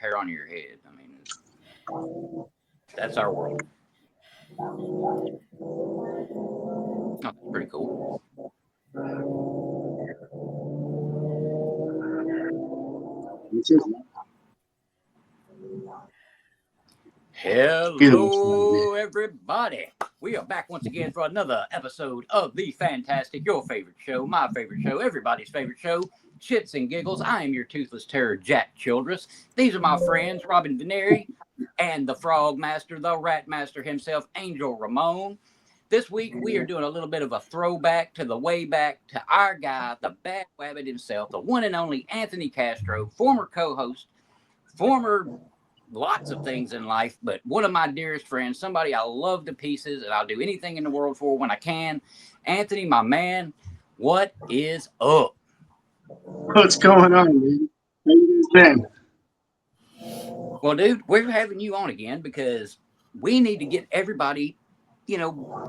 hair on your head. I mean, that's our world. Oh, that's pretty cool. Hello, everybody. We are back once again for another episode of the fantastic, your favorite show, my favorite show, everybody's favorite show, Shitz and Giggles. I am your toothless terror, Jack Childress. These are my friends, Robin Veneri, and the Frog Master, the Rat Master himself, Angel Ramon. This week, we are doing a little bit of a throwback to the way back to our guy, the Bad Wabbit himself, the one and only Anthony Castro, former co-host, former lots of things in life, but one of my dearest friends, somebody I love to pieces, and I'll do anything in the world for when I can. Anthony, my man, what is up? What's going on, man? How you guys been? Well, dude, we're having you on again because we need to get everybody,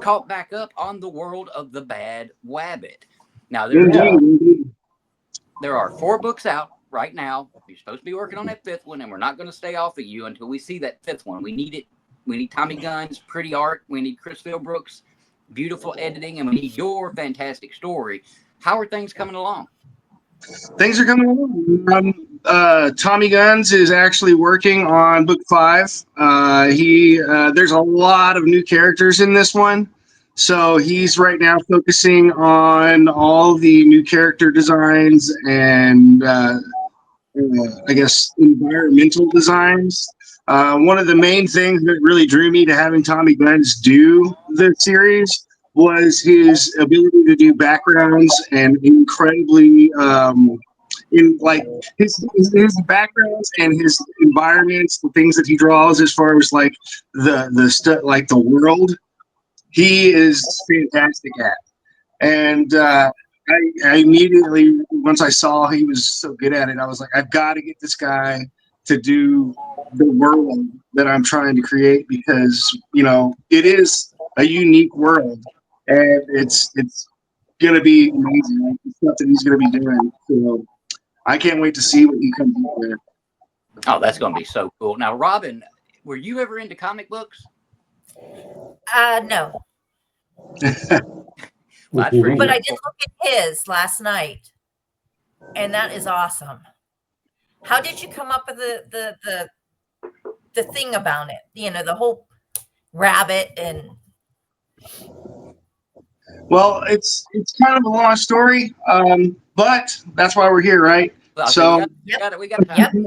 caught back up on the world of the Bad Wabbit. Now, there are 4 books out right now. You're supposed to be working on that 5th one, and we're not going to stay off of you until we see that 5th one. We need it. We need Tommy Gunn's pretty art. We need Chris Philbrook's beautiful editing, and we need your fantastic story. How are things coming along? Things are coming along. Tommy Guns is actually working on book 5. There's a lot of new characters in this one, so he's right now focusing on all the new character designs and I guess environmental designs. One of the main things that really drew me to having Tommy Guns do the series was his ability to do backgrounds and incredibly his backgrounds and his environments, the things that he draws as far as like the stuff like the world, he is fantastic at. And I immediately, once I saw he was so good at it, I was like, I've got to get this guy to do the world that I'm trying to create, because it is a unique world, and it's gonna be amazing. Like, the stuff that he's gonna be doing. So I can't wait to see what he comes up with. Oh, that's gonna be so cool. Now, Robin, were you ever into comic books? No. Well, but I did look at his last night, and that is awesome. How did you come up with the thing about it? The whole rabbit and. Well, it's kind of a long story, but that's why we're here, right? Well, so we got time.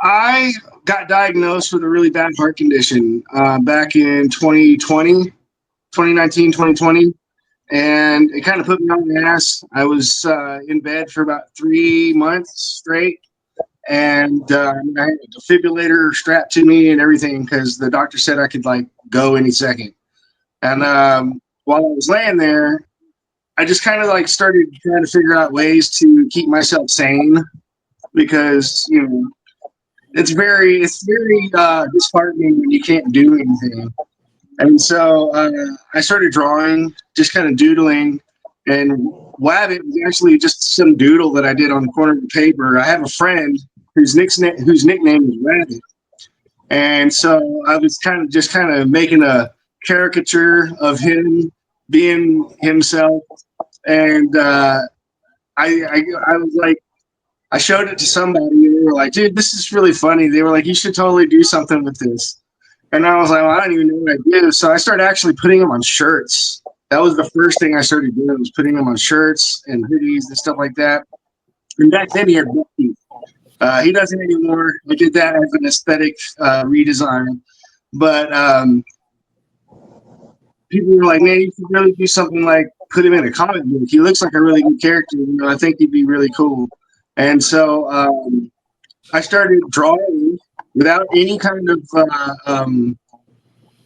I got diagnosed with a really bad heart condition back in 2019, 2020, and it kind of put me on my ass. I was in bed for about 3 months straight, and I had a defibrillator strapped to me and everything because the doctor said I could go any second. And while I was laying there, I just kind of started trying to figure out ways to keep myself sane, because it's very disheartening when you can't do anything. And so I started drawing, just kind of doodling, and Wabbit was actually just some doodle that I did on the corner of the paper. I have a friend whose nickname is Rabbit, and so I was kind of making a caricature of him being himself, and I was like, I showed it to somebody, and they were like, "Dude, this is really funny." They were like, "You should totally do something with this." And I was like, well, I don't even know what I do. So I started actually putting them on shirts. That was the first thing I started doing, was putting them on shirts and hoodies and stuff like that. And back then he had buck teeth. He doesn't anymore. I did that as an aesthetic redesign. But people were like, man, you should really do something like put him in a comic book. He looks like a really good character. I think he'd be really cool. And so I started drawing without any kind of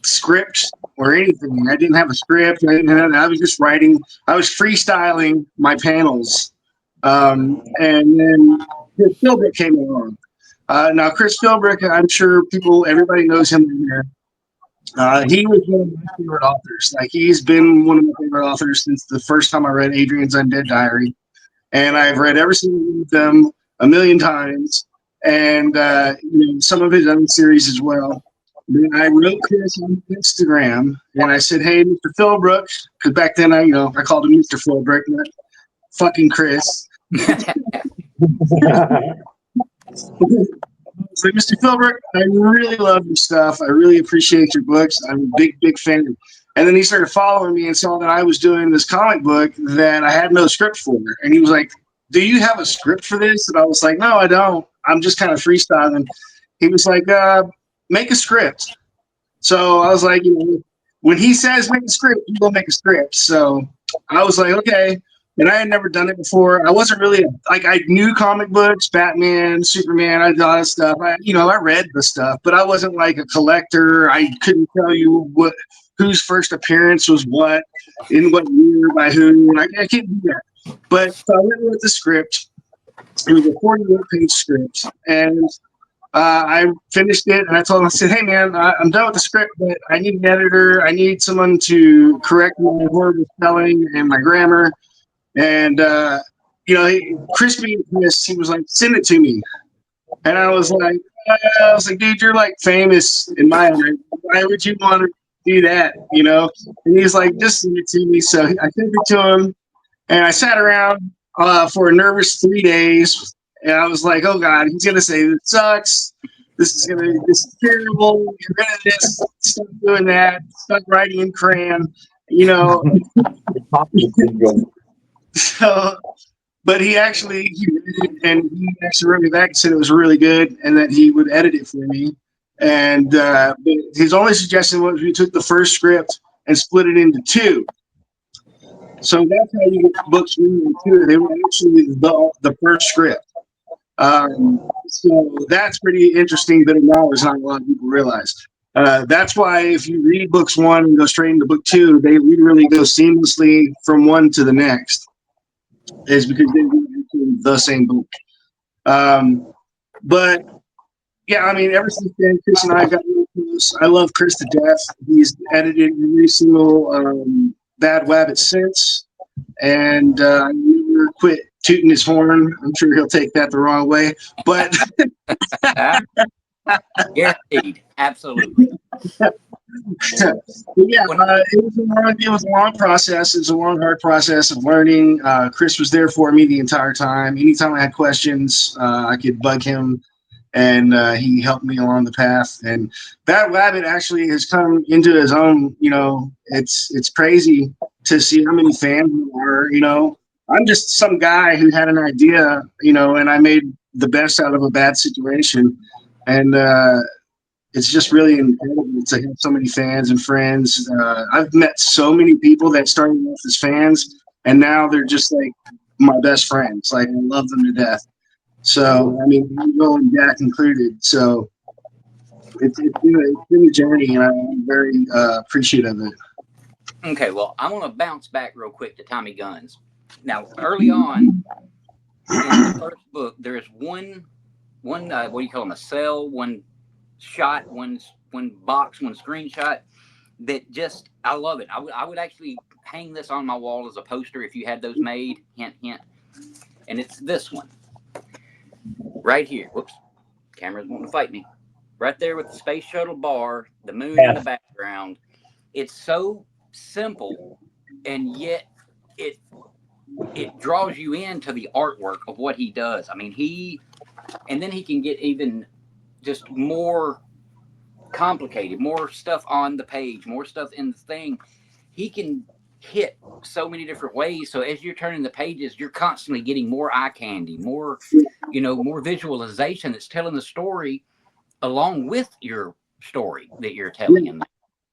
script or anything. I didn't have a script. I was just writing. I was freestyling my panels. And then Chris Philbrook came along. Now, Chris Philbrook, I'm sure everybody knows him in here. He was one of my favorite authors. He's been one of my favorite authors since the first time I read Adrian's Undead Diary. And I've read every single one of them. a million times, and some of his own series as well. Then I wrote Chris on Instagram, and I said, "Hey, Mr. Philbrook," because back then I called him Mr. Philbrook, not fucking Chris. So, Mr. Philbrook, I really love your stuff. I really appreciate your books. I'm a big, big fan. And then he started following me and saw that I was doing this comic book that I had no script for. And he was like, "Do you have a script for this?" And I was like, "No, I don't. I'm just kind of freestyling." He was like, "Make a script." So I was like, when he says make a script, you go make a script. So I was like, okay. And I had never done it before. I wasn't really I knew comic books, Batman, Superman. I did all that stuff. I read the stuff, but I wasn't like a collector. I couldn't tell you whose first appearance was what, in what year, by who. I can't do that. But so I went with the script. It was a 41-page script, and I finished it. And I told him, I said, "Hey, man, I'm done with the script, but I need an editor. I need someone to correct my horrible spelling and my grammar." And Chris, he was like, "Send it to me." And I was like, "Dude, you're like famous in my eyes. Why would you want to do that?" And he's like, "Just send it to me." So I sent it to him, and I sat around for a nervous 3 days, and I was like, "Oh God, he's gonna say this sucks. This is terrible. Get rid of this. Stop doing that. Stop writing in crayon." So, but he read it, and he actually wrote me back and said it was really good and that he would edit it for me. And but his only suggestion was we took the first script and split it into two. So that's how you get books 1 and 2. They were actually the first script. So that's pretty interesting bit of knowledge not a lot of people realize. That's why if you read books 1 and go straight into book 2, they really go seamlessly from one to the next. Is because they read the same book. But yeah, I mean, ever since then, Chris and I got really close. I love Chris to death. He's edited every single Bad Wabbit since, and I never quit tooting his horn. I'm sure he'll take that the wrong way, but guaranteed, absolutely. Yeah, it was a long process. It was a long, hard process of learning. Chris was there for me the entire time. Anytime I had questions, I could bug him, and he helped me along the path. And Bad Wabbit actually has come into his own. It's crazy to see how many fans there are. I'm just some guy who had an idea, and I made the best out of a bad situation, and it's just really incredible to have so many fans and friends. I've met so many people that started off as fans, and now they're just like my best friends. Like, I love them to death. So, I mean, Will and Jack included. So, it's been a journey, and I'm very appreciative of it. Okay, well, I want to bounce back real quick to Tommy Guns. Now, early on in the first book, there's one what do you call them? A cell, one shot, one box, one screenshot that just, I love it. I would actually hang this on my wall as a poster if you had those made. Hint, hint. And it's this one right here. Whoops, camera's wanting to fight me. Right there with the space shuttle bar, the moon in the background. It's so simple, and yet it draws you into the artwork of what he does. I mean, and then he can get even just more complicated, more stuff on the page, more stuff in the thing. He can hit so many different ways. So as you're turning the pages, you're constantly getting more eye candy, more, more visualization that's telling the story along with your story that you're telling him.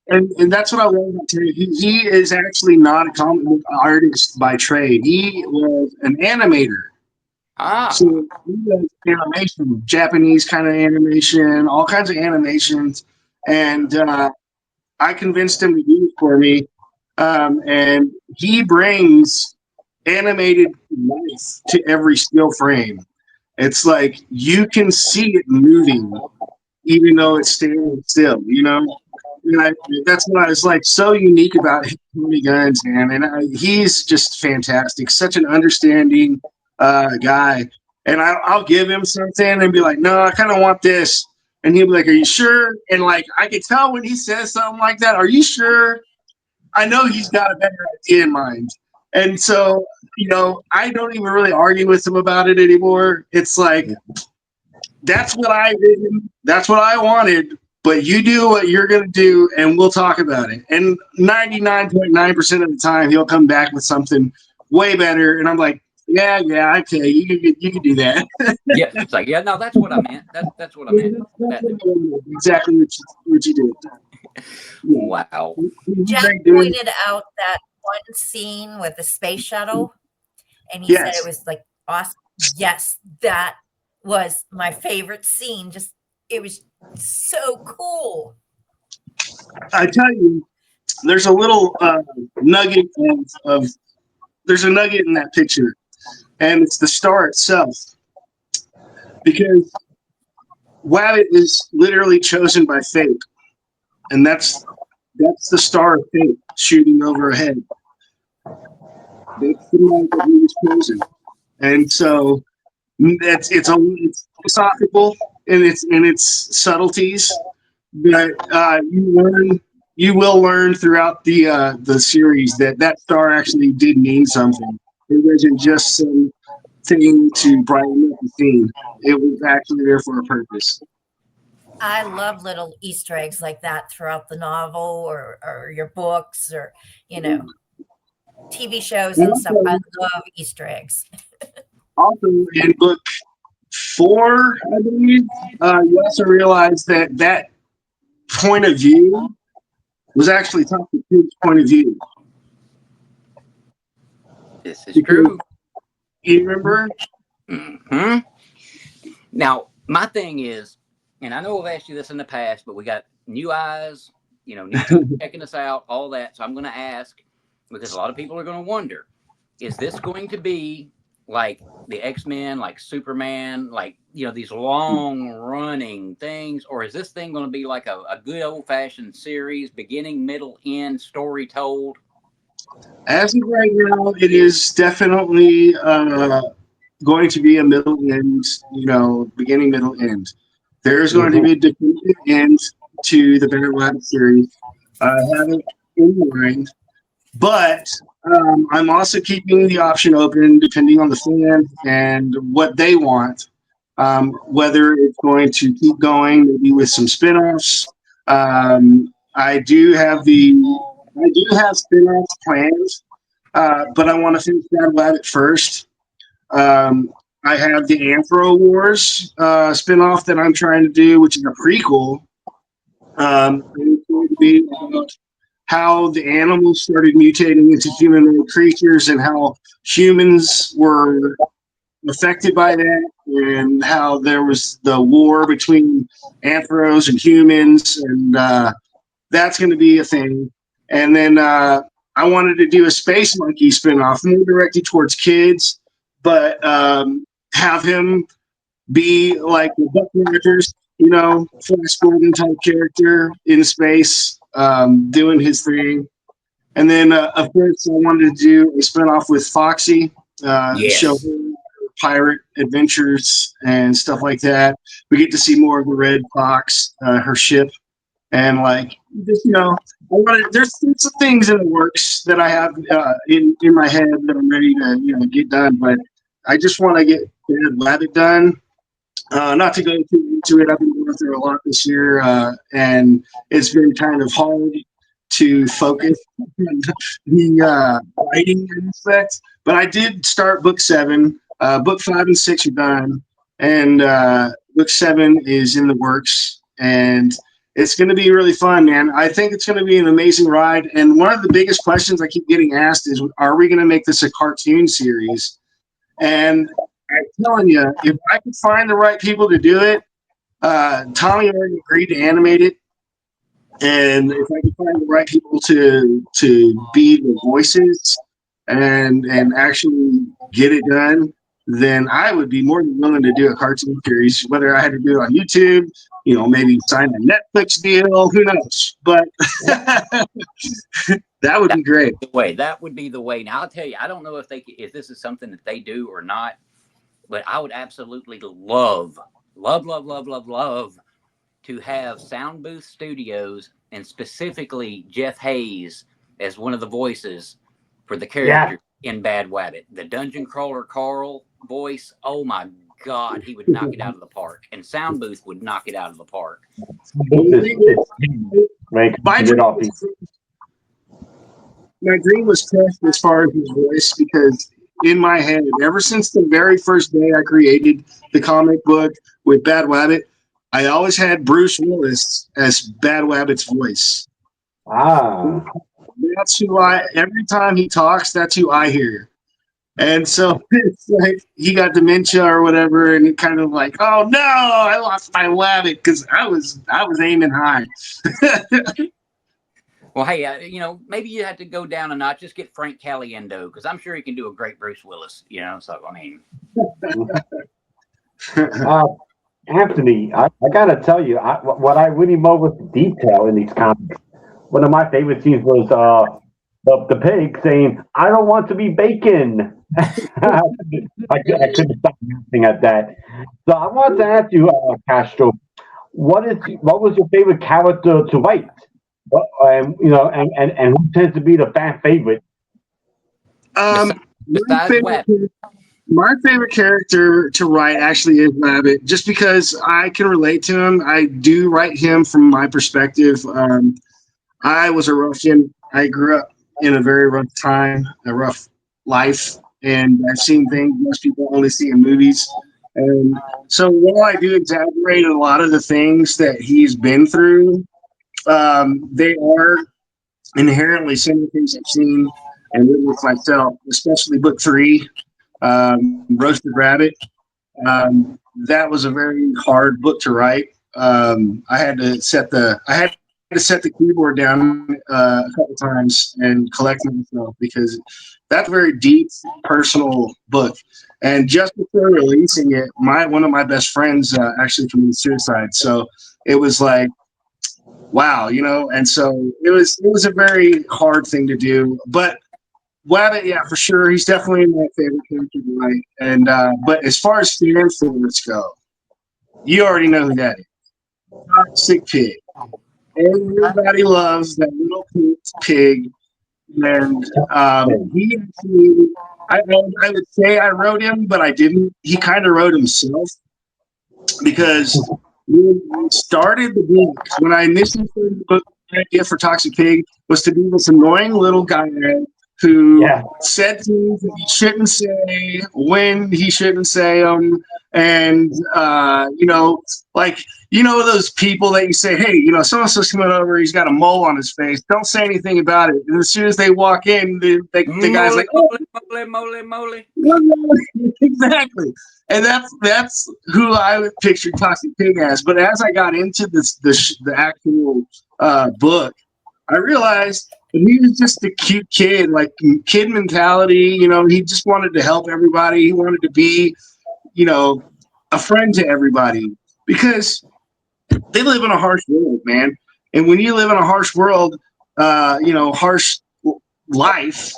And that's what I wanted to tell you. He is actually not a comic book artist by trade. He was an animator. So he does animation, Japanese kind of animation, all kinds of animations. And I convinced him to do it for me. And he brings animated life to every still frame. It's like you can see it moving, even though it's standing still, And that's what is like so unique about Tommy Guns, man. And he's just fantastic. Such an understanding guy. And I'll give him something and be like, no, I kind of want this. And he'll be like, are you sure? And like, I can tell when he says something like that, are you sure? I know he's got a better idea in mind. And so, I don't even really argue with him about it anymore. It's like, that's what I did. That's what I wanted. But you do what you're going to do, and we'll talk about it. And 99.9% of the time, he'll come back with something way better. And I'm like, yeah, okay, you can do that. Yeah, it's like, yeah, no, that's what I meant. That's what I meant. Exactly what you did. Wow. Jack pointed out that one scene with the space shuttle, and he said it was like awesome. Yes, that was my favorite scene. Just it was so cool. I tell you, there's a little nugget of there's a nugget in that picture, and it's the star itself, because Wabbit is literally chosen by fate, and that's the star of fate shooting overhead. That's the night that he was chosen, and so it's philosophical in its subtleties, but you will learn throughout the series that star actually did mean something. It wasn't just some thing to brighten up the scene. It was actually there for a purpose. I love little Easter eggs like that throughout the novel or your books or, TV shows and stuff. I love Easter eggs. Also, in book 4, I believe, you also realize that point of view was actually Talking Pig's point of view. This is true. You remember? Mm-hmm. Now, my thing is, and I know I've asked you this in the past, but we got new eyes, new people checking us out, all that. So I'm going to ask, because a lot of people are going to wonder, is this going to be like the X-Men, like Superman, like, these long running things, or is this thing going to be like a good old fashioned series, beginning, middle, end, story told? As of right now, it is definitely going to be a middle end, beginning, middle, end. There's going to be a definitive end to the Bad Wabbit series. I have it in mind, but I'm also keeping the option open depending on the fan and what they want. Whether it's going to keep going, maybe with some spin-offs. I do have spin-offs plans, but I want to finish Bad Wabbit first. I have the Anthro Wars spin-off that I'm trying to do, which is a prequel. It's going to be about how the animals started mutating into humanoid creatures and how humans were affected by that, and how there was the war between anthros and humans, and that's going to be a thing. And then I wanted to do a Space Monkey spinoff, more directed towards kids, but have him be like the Buck Rogers, Flash Gordon type character in space, doing his thing. And then, of course, I wanted to do a spinoff with Foxy, show her pirate adventures and stuff like that. We get to see more of the Red Fox, her ship, and there's some things in the works that I have in my head that I'm ready to get done, but I just want to get Bad Wabbit done. Not to go too into it, I've been going through a lot this year, and it's been kind of hard to focus on the writing aspect. But I did start book 7. Book 5 and 6 are done, and book 7 is in the works, and it's going to be really fun, man. I think it's going to be an amazing ride. And one of the biggest questions I keep getting asked is, are we going to make this a cartoon series? And I'm telling you, if I could find the right people to do it, Tommy already agreed to animate it. And if I could find the right people to be the voices and actually get it done, then I would be more than willing to do a cartoon series, whether I had to do it on YouTube, maybe sign a Netflix deal, who knows? But that would be great. That would be the way. Now, I'll tell you, I don't know if this is something that they do or not. but I would absolutely love to have Sound Booth Studios and specifically Jeff Hayes as one of the voices for the character in Bad Wabbit. The Dungeon Crawler Carl voice, oh my God, he would knock it out of the park. And Sound Booth would knock it out of the park. My dream was crushed as far as his voice, because in my head, ever since the very first day I created the comic book with Bad Wabbit, I always had Bruce Willis as Bad Wabbit's voice. Ah. That's who every time he talks, that's who I hear. And so it's like he got dementia or whatever, and it kind of like, oh no, I lost my Wabbit, because I was aiming high. Well, hey, you know, maybe you have to go down a notch. Just get Frank Caliendo, because I'm sure he can do a great Bruce Willis. You know, so I mean, Anthony, I gotta tell you, what I really love with the detail in these comics. One of my favorite scenes was the pig saying, "I don't want to be bacon." I couldn't stop laughing at that. So I wanted to ask you, Castro, what was your favorite character to write? And you know, and who tends to be the fan favorite? My favorite character to write actually is Wabbit, just because I can relate to him. I do write him from my perspective. I was a ruffian. I grew up in a very rough time, a rough life, and I've seen things most people only see in movies. And so while I do exaggerate a lot of the things that he's been through, they are inherently some of the things I've seen and lived with myself, especially book 3, Roasted Rabbit. That was a very hard book to write. I had to set the keyboard down a couple times and collect myself, because that's a very deep, personal book. And just before releasing it, one of my best friends actually committed suicide. So it was like, wow, you know. And so it was a very hard thing to do. But Wabbit, yeah, for sure, he's definitely my favorite character to write. And but as far as fan favorites go, you already know who that is. Toxic Pig. Everybody loves that little pig, and he actually, I would say I wrote him, but I didn't. He kind of wrote himself, because when I started the book, when I initially started the book, the idea for Toxic Pig was to be this annoying little guy who said things that he shouldn't say when he shouldn't say them, and you know, like, you know, those people that you say, hey, you know, so-and-so's coming over, he's got a mole on his face, don't say anything about it. And as soon as they walk in, the guy's like, oh, mole. Exactly. And that's who I would picture Toxic Pig as. But as I got into the actual book, I realized that he was just a cute kid, like kid mentality. You know, he just wanted to help everybody. He wanted to be, you know, a friend to everybody, because they live in a harsh world, man. And when you live in a harsh world, you know, harsh life,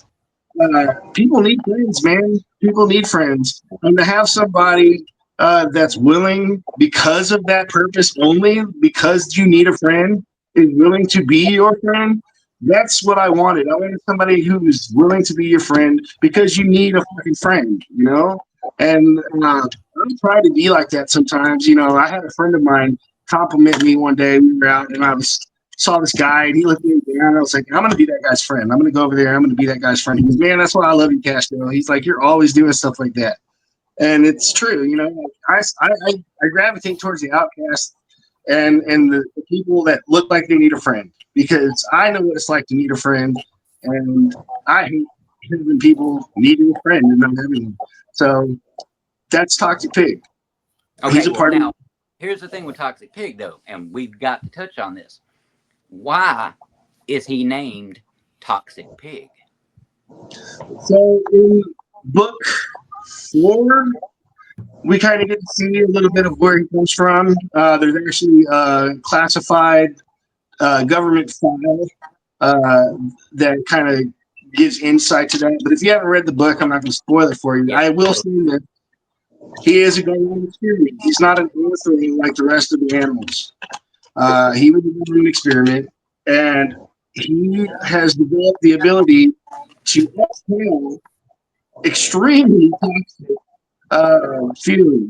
people need friends, man. People need friends. And to have somebody that's willing, because of that purpose only, because you need a friend, is willing to be your friend, that's what I wanted. I wanted somebody who's willing to be your friend because you need a fucking friend, you know? And I try to be like that sometimes. You know, I had a friend of mine compliment me one day. We were out, and I saw this guy, and he looked me down. I was like, I'm going to be that guy's friend. I'm going to go over there. I'm going to be that guy's friend. He goes, man, that's why I love you, Castro. He's like, you're always doing stuff like that. And it's true. You know, I gravitate towards the outcast and the people that look like they need a friend, because I know what it's like to need a friend, and I hate having people needing a friend and not having one. So that's Toxic Pig. Okay, he's a part now, here's the thing with Toxic Pig, though, and we've got to touch on this. Why is he named Toxic Pig? So in book 4, we kind of get to see a little bit of where he comes from. There's actually a classified government file that kind of gives insight to that. But if you haven't read the book, I'm not going to spoil it for you. I will say that He is a government experiment. He's not an orphan like the rest of the animals. He was a government experiment, and he has developed the ability to exhale extremely toxic feelings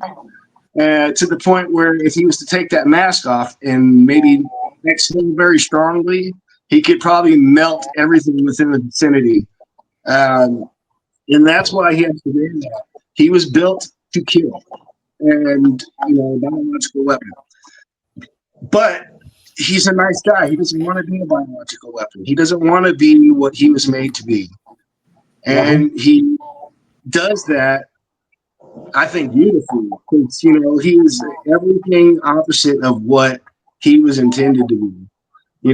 to the point where if he was to take that mask off and maybe exhale very strongly, he could probably melt everything within the vicinity. And that's why he has to do that. He was built to kill, and biological weapon. But he's a nice guy. He doesn't want to be a biological weapon. He doesn't want to be what he was made to be. And he does that, I think, beautifully. Because, he is everything opposite of what he was intended to be,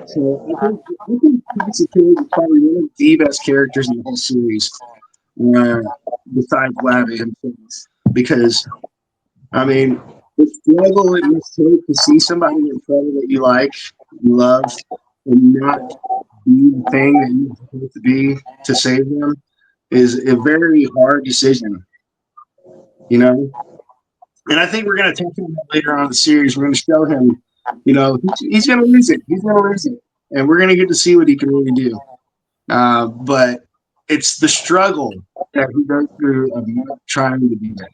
So I think Toxic Pig is probably one of the best characters in the whole series, besides Wabbit himself. Because, the struggle it must take to see somebody in trouble that you like, you love, and not be the thing that you're supposed to be to save them is a very hard decision, And I think we're going to talk about that later on in the series. We're going to show him, he's going to lose it. He's going to lose it. And we're going to get to see what he can really do. But it's the struggle that he goes through of not trying to be that.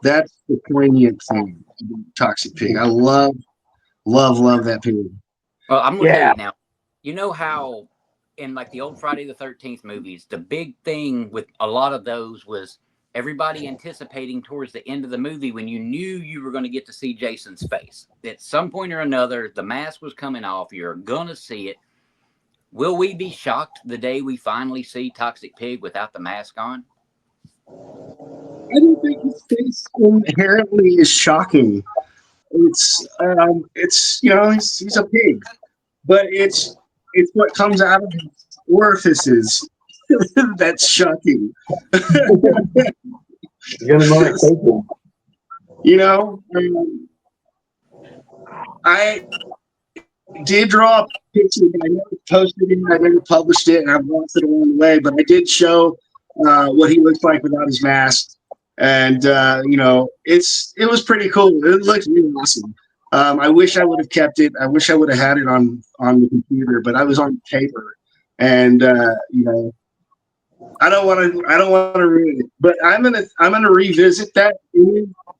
That's the poignant thing about Toxic Pig. I love that pig. Well, I'm going to tell you now. You know how in like the old Friday the 13th movies, the big thing with a lot of those was everybody anticipating towards the end of the movie when you knew you were going to get to see Jason's face. At some point or another, the mask was coming off. You're going to see it. Will we be shocked the day we finally see Toxic Pig without the mask on? I don't think his face inherently is shocking. It's he's a pig, but it's what comes out of his orifices that's shocking. I did draw a picture, but I never posted it. I never published it, and I've lost it along the way. But I did show what he looks like without his mask. And it was pretty cool. It looks really awesome. I wish I would have kept it. I wish I would have had it on the computer, but I was on paper, and I don't want to ruin it. But I'm gonna revisit that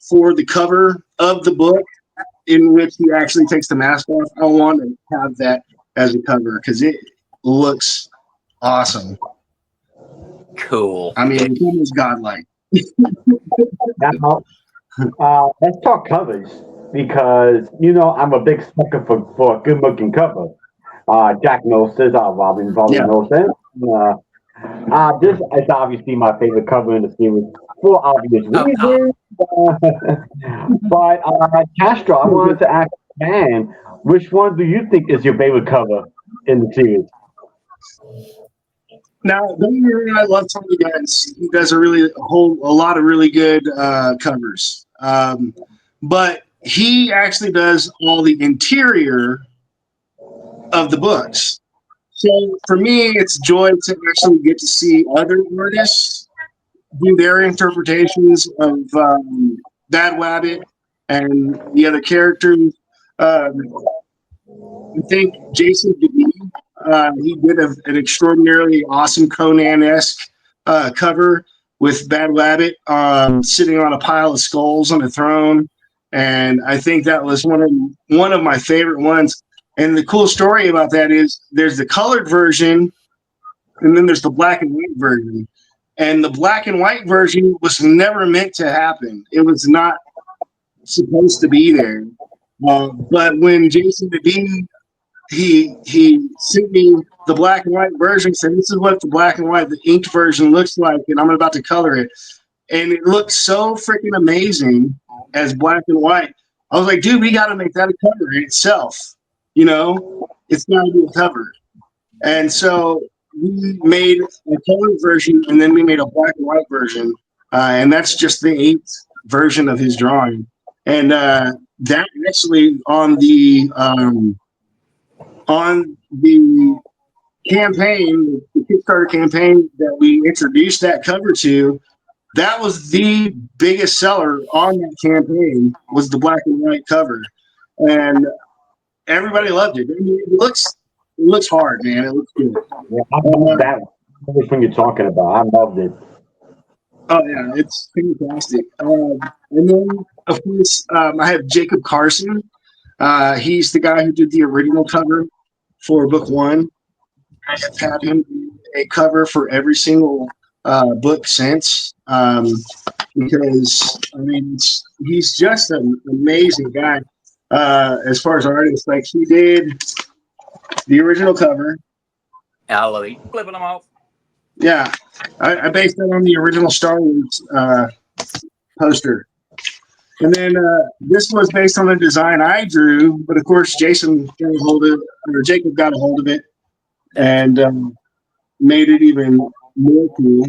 for the cover of the book, in which he actually takes the mask off. I want to have that as a cover because it looks awesome. Cool. It's almost godlike. Now, let's talk covers because I'm a big sucker for a good looking cover. Jack knows this. Robin probably knows that. This is obviously my favorite cover in the series for obvious reasons. But Castro, I wanted to ask Dan, which one do you think is your favorite cover in the series? Now, I love Tony Guns. He does a lot of really good covers. But he actually does all the interior of the books. So for me, it's joy to actually get to see other artists do their interpretations of Bad Wabbit and the other characters. I think Jason Giggles, he did an extraordinarily awesome Conan-esque cover with Bad Wabbit sitting on a pile of skulls on a throne, and I think that was one of my favorite ones. And the cool story about that is there's the colored version, and then there's the black and white version. And the black and white version was never meant to happen. It was not supposed to be there. But when Jason Devine, he sent me the black and white version, said this is what the black and white, the inked version looks like, and I'm about to color it. And it looks so freaking amazing as black and white. I was like, dude, we got to make that a cover in itself. It's got to be a cover. And so we made a colored version, and then we made a black and white version. And that's just the 8th version of his drawing. And that actually on the campaign, the Kickstarter campaign that we introduced that cover to, that was the biggest seller on that campaign, was the black and white cover, and everybody loved it. I mean, it looks hard, man. It looks good. Yeah, I love that one. Which one you're talking about? I loved it. Oh yeah, it's fantastic. And then of course I have Jacob Carson. He's the guy who did the original cover for book 1. I have had him do a cover for every single book since, because I mean he's just an amazing guy. As far as artists, like he did the original cover. I love it. Flipping them off. Yeah, I based that on the original Star Wars poster. And then this was based on a design I drew, but of course Jacob got a hold of it and made it even more cool.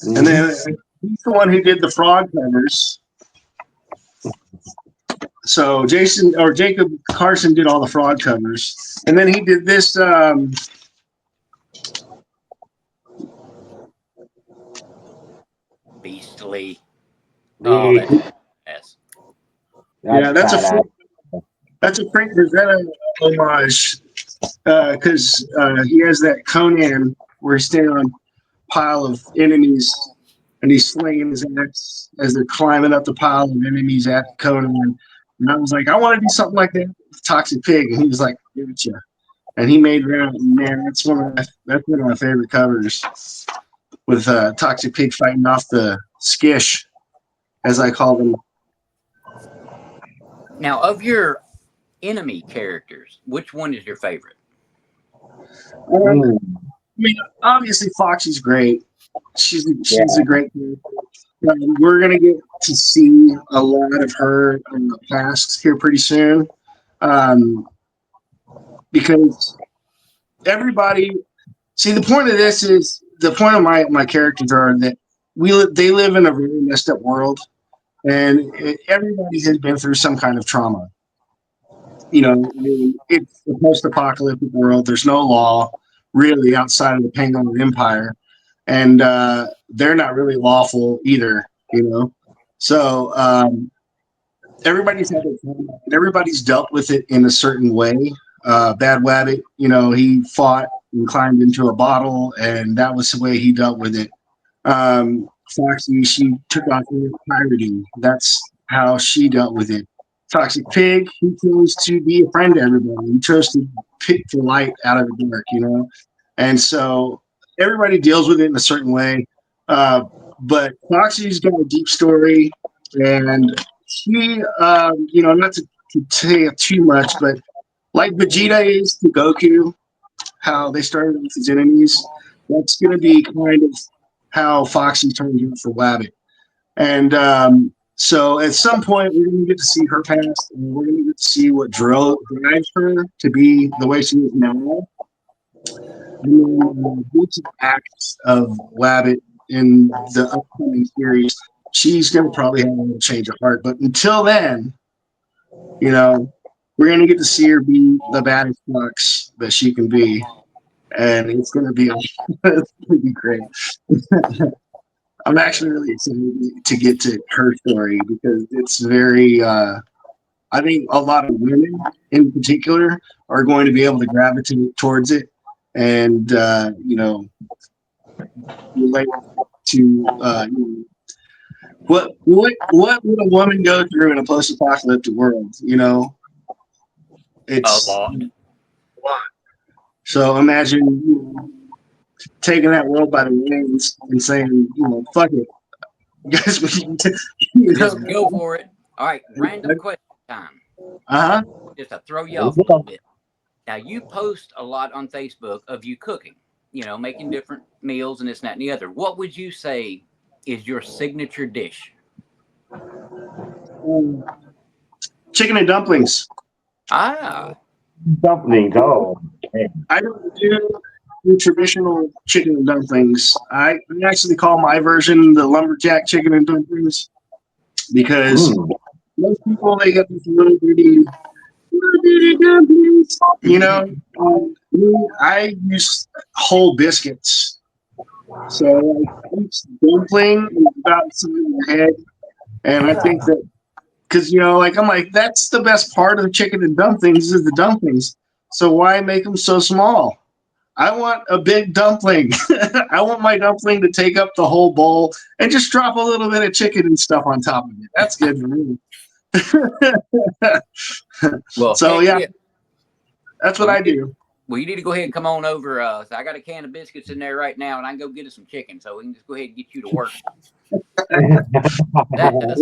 Mm-hmm. And then he's the one who did the frog covers. So Jacob Carson did all the frog covers, and then he did this. Beastly. Oh, yes. Yeah, that's a Frank Frazetta homage, because he has that Conan where he's standing on a pile of enemies and he's slinging his axe as they're climbing up the pile of enemies at Conan. And I was like, I want to do something like that with Toxic Pig, and he was like, "Give it you." And he made that. Man, that's one of my favorite covers, with Toxic Pig fighting off the Skish, as I call them. Now, of your enemy characters, which one is your favorite? I mean, obviously Foxy's great. She's a great character. We're gonna get to see a lot of her in the past here pretty soon, because everybody. See, the point of this is the point of my characters are that they live in a really messed up world, and everybody has been through some kind of trauma. You know, it's a post-apocalyptic world. There's no law really outside of the Penguin Empire, and they're not really lawful either. You know, so everybody's had it, and everybody's dealt with it in a certain way. Bad Wabbit, you know, he fought and climbed into a bottle, and that was the way he dealt with it. Foxy, she took off with pirating. That's how she dealt with it. Toxic Pig, he chose to be a friend to everybody. He chose to pick the light out of the dark, you know? And so everybody deals with it in a certain way. But Foxy's got a deep story, and she, you know, not to say too much, but like Vegeta is to Goku, how they started with his enemies, that's going to be kind of how Foxy turned out for Wabbit. And so at some point, we're going to get to see her past, and we're going to get to see what drives her to be the way she is now. And then the acts of Wabbit in the upcoming series, she's going to probably have a little change of heart. But until then, you know, we're going to get to see her be the baddest Fox that she can be. And it's going to be great. I'm actually really excited to get to her story, because it's very, I think a lot of women in particular are going to be able to gravitate towards it and, you know, relate to, you know, what would a woman go through in a post-apocalyptic world, you know? It's a lot. So imagine, you know, taking that world by the reins and saying, you know, fuck it. Guys, just go for it. All right, random question time. Just to throw you off a little bit. Now, you post a lot on Facebook of you cooking, you know, making different meals and this, and that, and the other. What would you say is your signature dish? Chicken and dumplings. Dumplings. Oh, I don't do traditional chicken and dumplings. I actually call my version the lumberjack chicken and dumplings, because most people, they get these little bitty dumplings. You know, I use whole biscuits So like, each dumpling is about the size of my head, and I think that because like I'm like that's the best part of chicken and dumplings is the dumplings. So why make them so small? I want a big dumpling. I want my dumpling to take up the whole bowl and just drop a little bit of chicken and stuff on top of it. That's good for me. Well, So heck yeah, that's what I do. Well, you need to go ahead and come on over. So I got a can of biscuits in there right now, and I can go get us some chicken. So we can just go ahead and get you to work. That's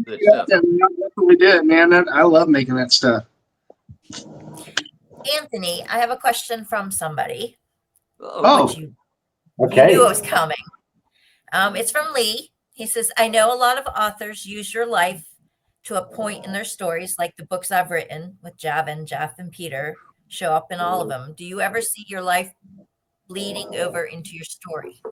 good stuff. Yeah, I definitely did, man. I love making that stuff. Anthony, I have a question from somebody. Oh, Which you Okay. knew it was coming. It's from Lee. He says, I know a lot of authors use your life to a point in their stories, like the books I've written with Javin, Jeff, and Peter show up in all of them. Do you ever see your life bleeding over into your story?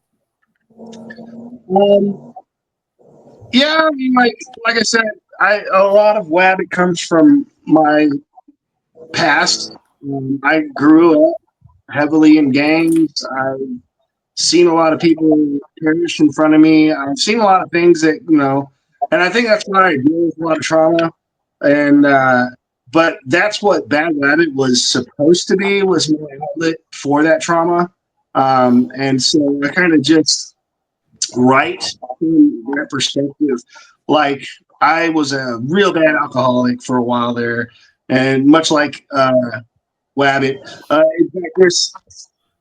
yeah. I mean, like I said, a lot of Wabbit comes from my past. I grew up heavily in gangs. I've seen a lot of people perish in front of me. I've seen a lot of things that and I think that's why I deal with a lot of trauma. And but that's what Bad Wabbit was supposed to be, was my outlet for that trauma. And so I kind of just write from that perspective. Like I was a real bad alcoholic for a while there, and much like Wabbit, in fact, there's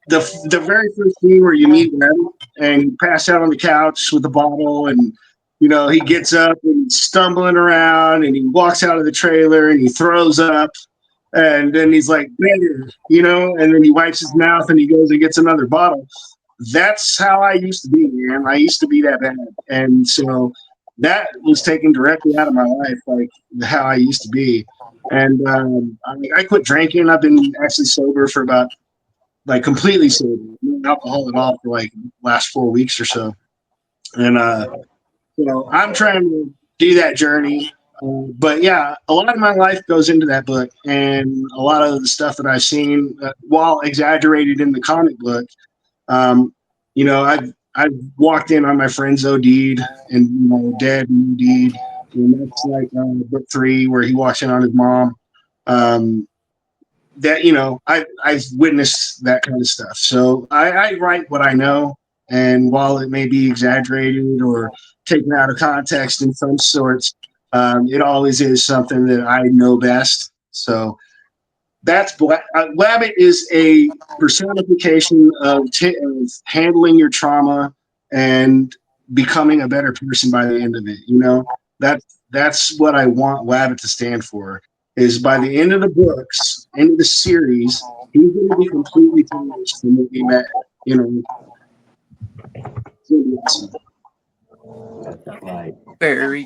the very first scene where you meet Wabbit and he passed out on the couch with a bottle, and he gets up and he's stumbling around and he walks out of the trailer and he throws up, and then he's like, "Better," and then he wipes his mouth and he goes and gets another bottle. That's how I used to be, man. I used to be that bad, and so that was taken directly out of my life, like how I used to be. And I quit drinking. I've been actually sober for about, like, completely sober, no alcohol at all, for like last 4 weeks or so. And I'm trying to do that journey. But yeah, a lot of my life goes into that book, and a lot of the stuff that I've seen, while exaggerated in the comic book, I've walked in on my friends OD'd and dead and OD'd. And that's like book 3 where he walks in on his mom. I've witnessed that kind of stuff. So I write what I know, and while it may be exaggerated or taken out of context in some sorts, it always is something that I know best. So that's Wabbit is a personification of handling your trauma and becoming a better person by the end of it. That's what I want Wabbit to stand for. Is by the end of the books, end of the series, he's going to be completely changed from what we met. Right. Very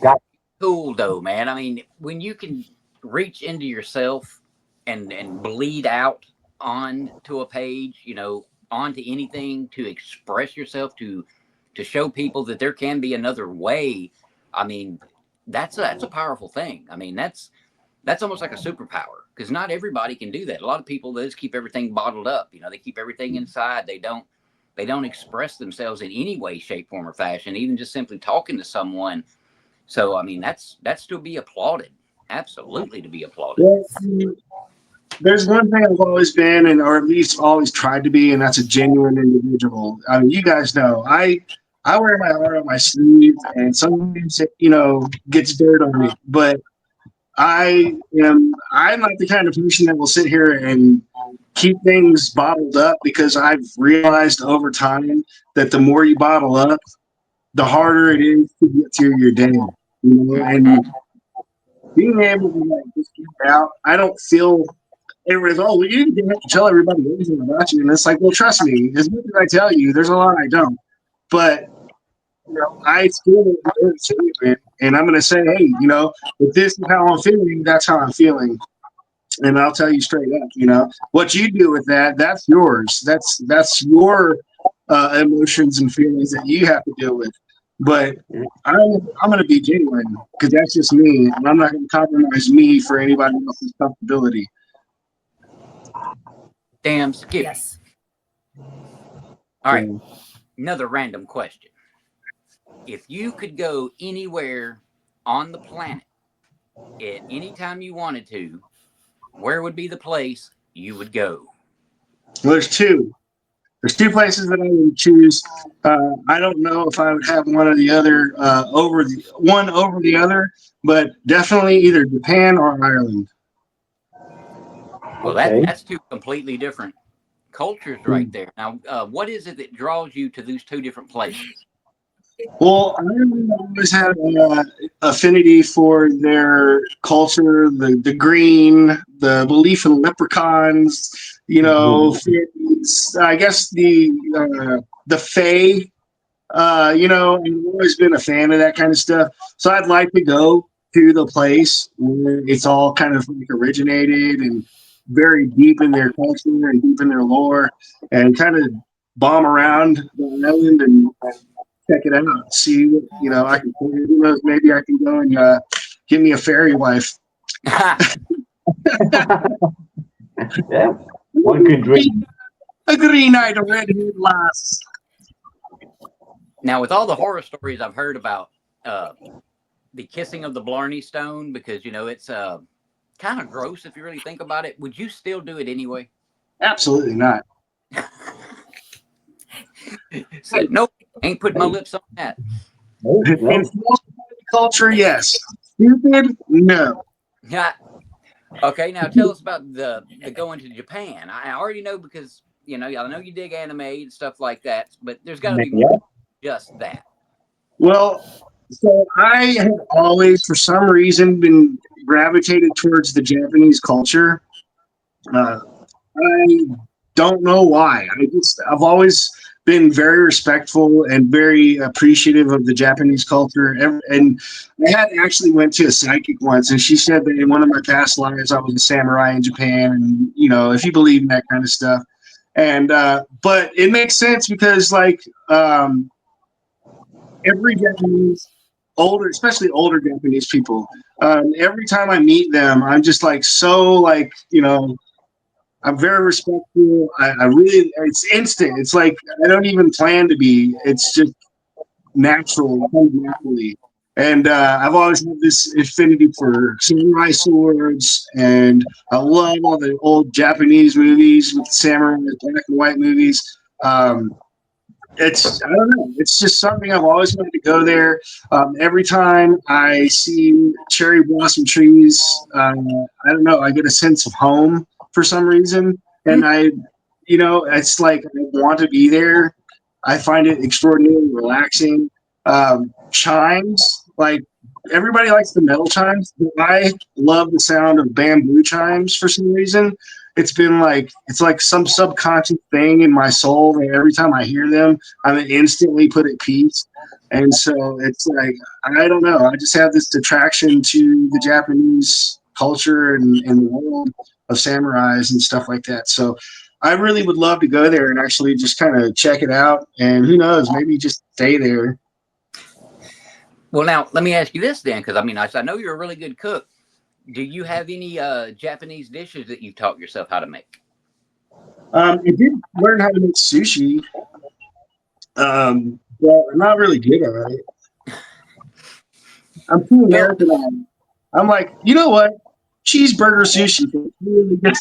cool, though, man. I mean, when you can reach into yourself and bleed out onto a page, onto anything, to express yourself, to show people that there can be another way. I mean, that's a powerful thing. I mean, that's almost like a superpower, because not everybody can do that. A lot of people, they just keep everything bottled up. They keep everything inside. They don't express themselves in any way, shape, form, or fashion, even just simply talking to someone. So, I mean, that's to be applauded. Absolutely to be applauded. Well, there's one thing I've always been, or at least always tried to be, and that's a genuine individual. I mean, you guys know, I wear my heart on my sleeve, and sometimes it, gets dirt on it, but I'm not the kind of person that will sit here and keep things bottled up, because I've realized over time that the more you bottle up, the harder it is to get through your day. And being able to just get it out, I don't feel everybody's, oh, well, you didn't have to tell everybody everything about you. And it's like, well, trust me, as much as I tell you, there's a lot I don't. But I still don't know it, and I'm going to say, hey, if this is how I'm feeling, that's how I'm feeling. And I'll tell you straight up, what you do with that, that's yours. That's your emotions and feelings that you have to deal with. But I'm going to be genuine, because that's just me, and I'm not going to compromise me for anybody else's comfortability. Damn Skippy. Yes. All right. Another random question. If you could go anywhere on the planet at any time you wanted to, where would be the place you would go? Well, there's two. There's two places that I would choose. I don't know if I would have one or the other over the other, but definitely either Japan or Ireland. Well, Okay. that's two completely different cultures right there. Now, what is it that draws you to those two different places? Well, Ireland always had affinity for their culture, the green, the belief in leprechauns. You know, I guess the Fae. You know, and I've always been a fan of that kind of stuff. So I'd like to go to the place where it's all kind of like originated and very deep in their culture and deep in their lore, and kind of bomb around the island and check it out. See, you know, I can. Who knows? Maybe I can go and get me a fairy wife. Yeah, one can dream. A green-eyed, red-haired lass. Now, with all the horror stories I've heard about the kissing of the Blarney Stone, because, you know, it's kind of gross if you really think about it, would you still do it anyway? Absolutely not. Said, nope, ain't putting my lips on that. In culture, yes. Stupid, no. Yeah. Okay, now tell us about the going to Japan. I already know because, you know, I know you dig anime and stuff like that, but there's got to be more than just that. Well, so I have always, for some reason, been gravitated towards the Japanese culture. I don't know why. I've always been very respectful and very appreciative of the Japanese culture. And I had actually went to a psychic once, and she said that in one of my past lives I was a samurai in Japan, and you know, if you believe in that kind of stuff. And but it makes sense because every Japanese, especially older Japanese people, every time I meet them, I'm just like so like, you know, I'm very respectful. I really, it's instant. It's like I don't even plan to be. It's just natural, it comes naturally. And I've always had this affinity for samurai swords, and I love all the old Japanese movies with samurai, black and white movies. It's I don't know. It's just something I've always wanted to go there. Every time I see cherry blossom trees, I don't know. I get a sense of home for some reason, and you know, it's like I want to be there. I find it extraordinarily relaxing. Chimes, like everybody likes the metal chimes, but I love the sound of bamboo chimes for some reason. It's like some subconscious thing in my soul, and every time I hear them, I'm instantly put at peace. And so it's like I don't know. I just have this attraction to the Japanese culture and the world of samurais and stuff like that. So I really would love to go there and actually just kind of check it out. And who knows, maybe just stay there. Well, now let me ask you this then, because I mean, I know you're a really good cook. Do you have any Japanese dishes that you've taught yourself how to make? I did learn how to make sushi. But I'm not really good at it. I'm too American on it. I'm like, you know what? Cheeseburger sushi. Really good.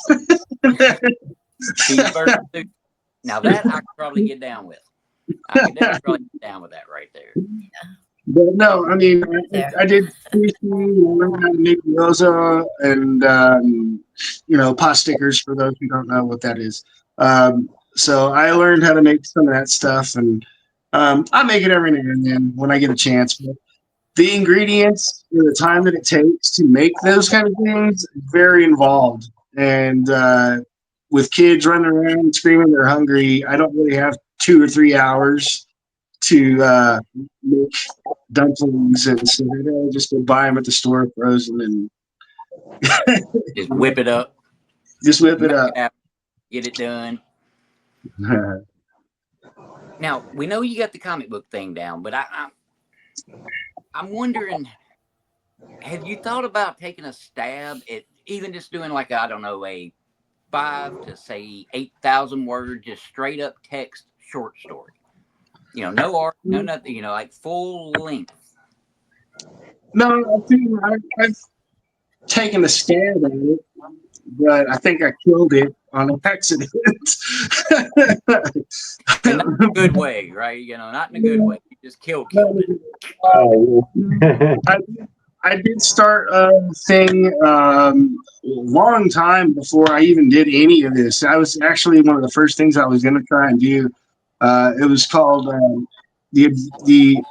Cheeseburger sushi. Now that I could probably get down with. I could definitely probably get down with that right there. But no, I mean, I did sushi, learned how to make gyoza, and you know, pot stickers for those who don't know what that is. So I learned how to make some of that stuff, and I make it every now and then when I get a chance. But the ingredients, and the time that it takes to make those kind of things, very involved. And with kids running around screaming they're hungry, I don't really have 2 or 3 hours to make dumplings, and so I just go buy them at the store frozen and Just whip it up. just whip it up. Get it done. Now we know you got the comic book thing down, but I'm wondering, have you thought about taking a stab at even just doing like I don't know, a 5 to say 8,000 word just straight up text short story? You know, no art, no nothing. You know, like full length. No, I think I've taken a stab at it, but I think I killed it on accident. And not in a good way, right? You know, not in a good way. You just killed it. I did start a thing long time before I even did any of this. I was actually one of the first things I was going to try and do. It was called the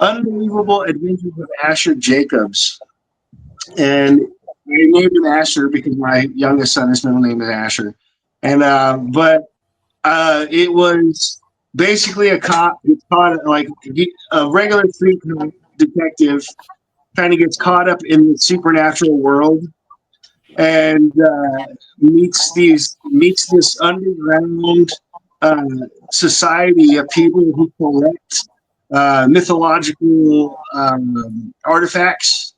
Unbelievable Adventures of Asher Jacobs, and I named him Asher because my youngest son, his middle name is Asher, and but it was basically a cop gets caught, like a regular street detective kind of gets caught up in the supernatural world and meets this underground society of people who collect mythological artifacts,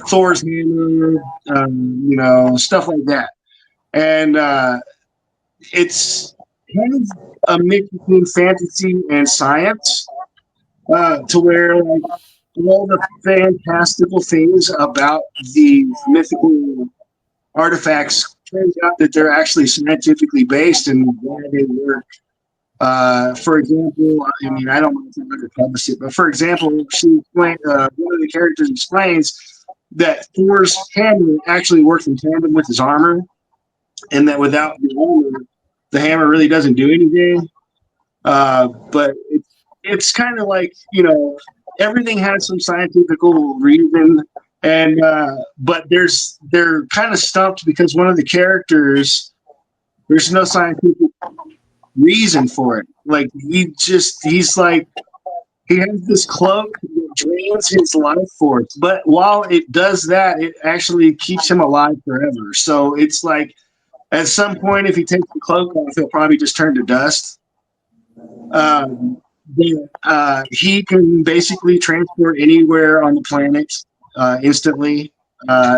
Thor's hammer, stuff like that. And it's kind of a mix between fantasy and science, to where like all the fantastical things about these mythical artifacts turns out that they're actually scientifically based and why they work. For example, I mean, I don't know if I've ever published it, but for example, one of the characters explains that Thor's hammer actually works in tandem with his armor, and that without the armor, the hammer really doesn't do anything. But it's kind of like, everything has some scientific reason, and but they're kind of stumped because one of the characters, there's no scientific reason for it. Like he's like, he has this cloak that drains his life force, but while it does that, it actually keeps him alive forever. So it's like, at some point, if he takes the cloak off, he'll probably just turn to dust. He can basically transport anywhere on the planet instantly.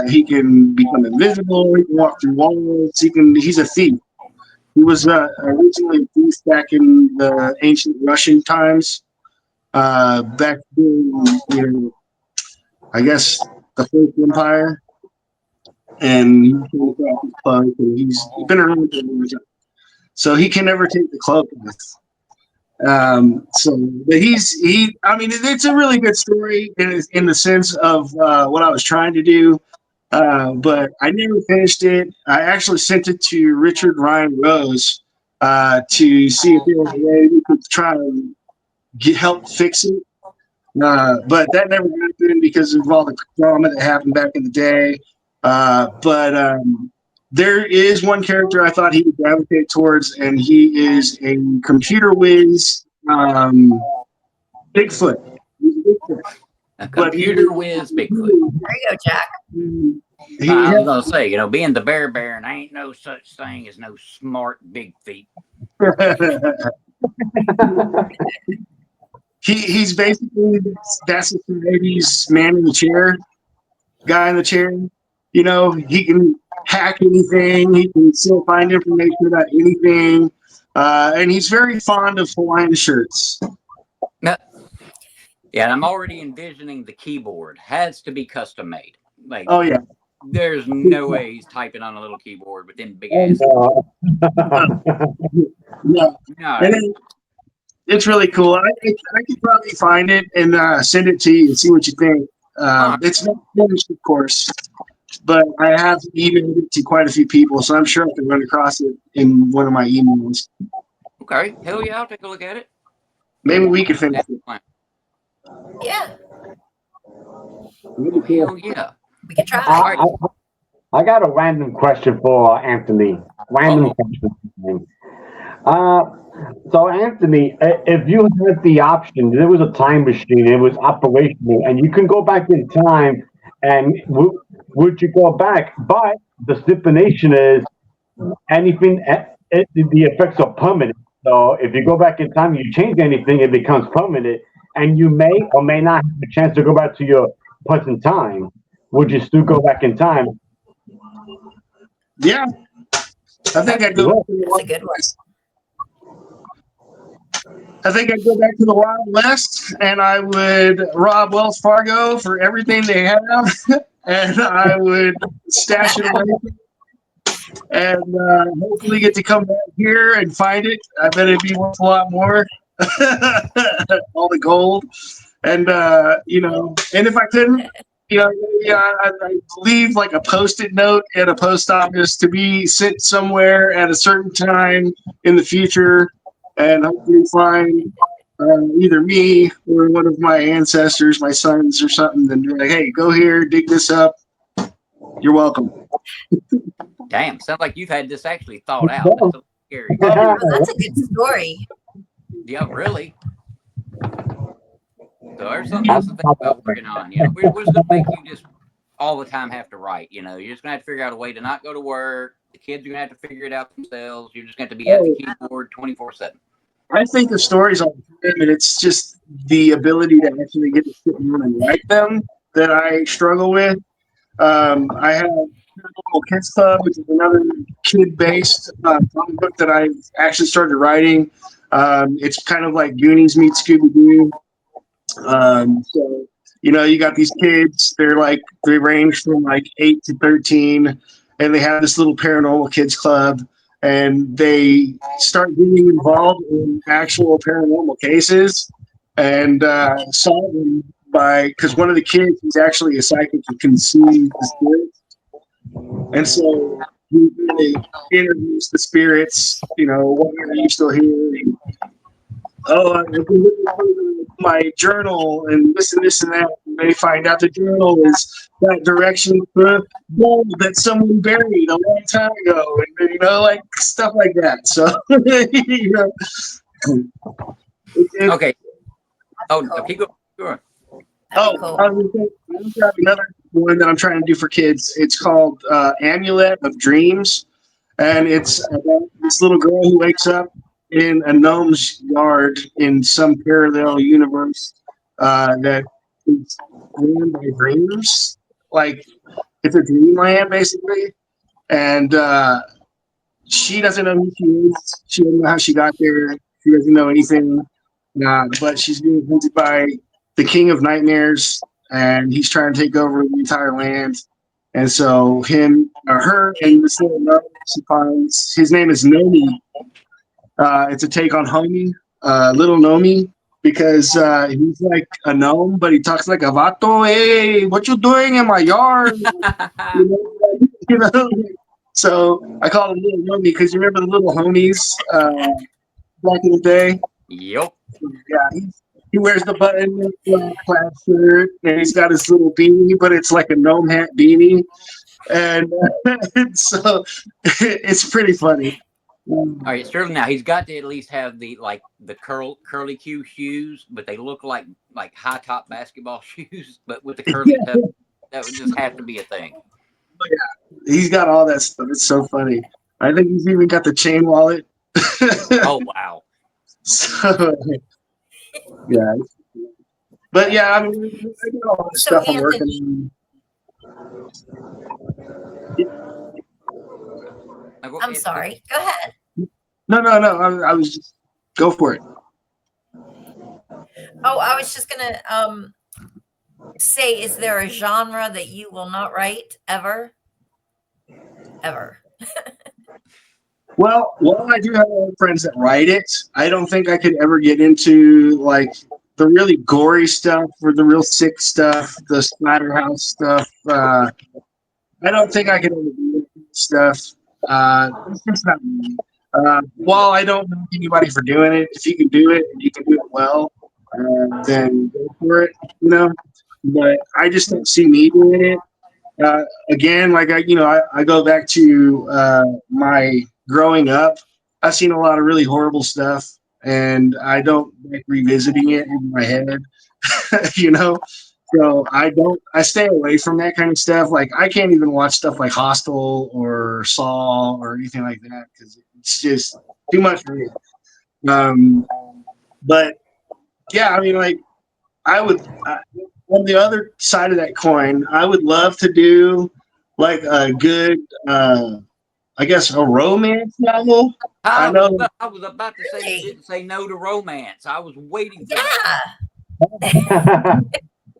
He can become invisible. He can walk through walls. He's a thief. He was originally a thief back in the ancient Russian times. Back during, I guess, the First Empire. And he's been around for a long time. So he can never take the cloak off. But I mean, it's a really good story in the sense of what I was trying to do, but I never finished it. I actually sent it to Richard Ryan Rose to see if there was a way we could try and help fix it. But that never happened because of all the drama that happened back in the day. But there is one character I thought he would gravitate towards, and he is a computer whiz, Bigfoot. He's a Bigfoot. A computer whiz Bigfoot. There you go, Jack. I was gonna say, being the bear, and ain't no such thing as no smart big feet. He's basically that society's man in the chair, guy in the chair. He can hack anything. He can still find information about anything. And he's very fond of Hawaiian shirts. Yeah, and I'm already envisioning the keyboard. Has to be custom made. Like, oh, yeah. There's no way he's typing on a little keyboard with them big ass. No. And it's really cool. I could probably find it and send it to you and see what you think. It's not finished, of course, but I have emailed it to quite a few people, so I'm sure I can run across it in one of my emails. Okay, hell yeah, I'll take a look at it. Maybe we could finish it. Yeah. Oh, hell yeah. We can try. I got a random question for Anthony. Question. So Anthony, if you had the option, there was a time machine, it was operational, and you can go back in time, and would you go back? But the stipulation is anything, the effects are permanent. So if you go back in time, you change anything, it becomes permanent, and you may or may not have a chance to go back to your present time. Would you still go back in time? Yeah, I think I'd go. That's a good one. I think I'd go back to the Wild West and I would rob Wells Fargo for everything they have, and I would stash it away and hopefully get to come back here and find it. I bet it'd be worth a lot more. All the gold. And, and if I couldn't, I'd leave like a Post-it note at a post office to be sent somewhere at a certain time in the future and hopefully find either me or one of my ancestors, my sons or something, and be like, hey, go here, dig this up. You're welcome. Damn, sounds like you've had this actually thought out. That's so scary. Well, that's a good story. Yeah, really. So there's something else to think about working on. What's going to make you just all the time have to write? You're just going to have to figure out a way to not go to work. The kids are going to have to figure it out themselves. You're just going to have to be at the keyboard 24/7. I think of stories all the time, and it's just the ability to actually get to sit down and write them that I struggle with. I have Paranormal Kids Club, which is another kid-based comic book that I actually started writing. It's kind of like Goonies meets Scooby-Doo. So, you got these kids, they range from like 8 to 13, and they have this little Paranormal Kids Club, and they start getting involved in actual paranormal cases and solve them because one of the kids is actually a psychic who can see the spirits. And so he really interviews the spirits, why are you still here? I've been looking through my journal and this and this and that. And they find out the journal is that direction for gold that someone buried a long time ago, and stuff like that. So, Okay. Oh, keep going. Sure. Cool. I've got another one that I'm trying to do for kids. It's called Amulet of Dreams, and it's about this little girl who wakes up in a gnome's yard in some parallel universe that is ran by dreams. Like, it's a dreamland, basically. And she doesn't know who she is. She doesn't know how she got there. She doesn't know anything. But she's being hunted by the King of Nightmares, and he's trying to take over the entire land. And so her and this little gnome she finds, his name is Nomi. It's a take on Homie, little Nomi, because he's like a gnome, but he talks like a vato. Hey, what you doing in my yard? you know? So I call him Little Nomi because you remember the little homies back in the day? Yep. Yeah, he wears the button plaid shirt, and he's got his little beanie, but it's like a gnome hat beanie. And so it's pretty funny. All right, Sterling. Now he's got to at least have the curly Q shoes, but they look like high top basketball shoes, but with the curly top. That would just have to be a thing. Yeah, he's got all that stuff. It's so funny. I think he's even got the chain wallet. Oh wow! So yeah, but yeah, I mean, I got all the stuff I'm working on. I'm sorry. Go ahead. No. I was just go for it. Oh, I was just gonna say, is there a genre that you will not write ever? Ever? Well, I do have a lot of friends that write it. I don't think I could ever get into like the really gory stuff or the real sick stuff, the Splatterhouse stuff. I don't think I could ever do that stuff. It's just not me. While I don't know anybody for doing it, if you can do it and you can do it well, then go for it, But I just don't see me doing it. Again, like I go back to my growing up. I've seen a lot of really horrible stuff, and I don't like revisiting it in my head, So I stay away from that kind of stuff. Like I can't even watch stuff like Hostel or Saw or anything like that because it's just too much for me. But yeah, I mean, like I would on the other side of that coin, I would love to do like a good I guess, a romance novel. I know. I was about to say you didn't say no to romance. I was waiting for Yeah. that.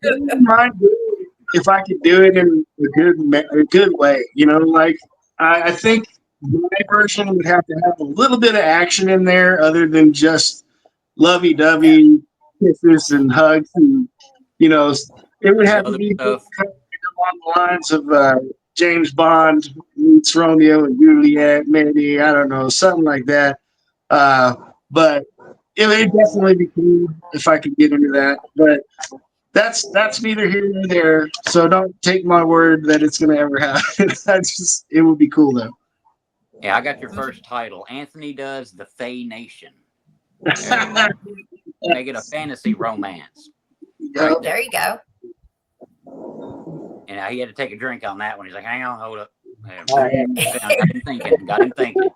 I wouldn't mind doing it if I could do it in a good way. You know, like I think my version would have to have a little bit of action in there, other than just lovey-dovey kisses and hugs, and you know, it would The have to other be stuff. kind of along the lines of James Bond meets Romeo and Juliet, maybe, I don't know, something like that. But it would definitely be cool if I could get into that. But that's neither here nor there. So don't take my word that it's going to ever happen. It would be cool though. Yeah, I got your first title. Anthony does The Fey Nation. Make it a fantasy romance. Right there. There you go. And he had to take a drink on that one. He's like, hang on, hold up. All right. Got him thinking.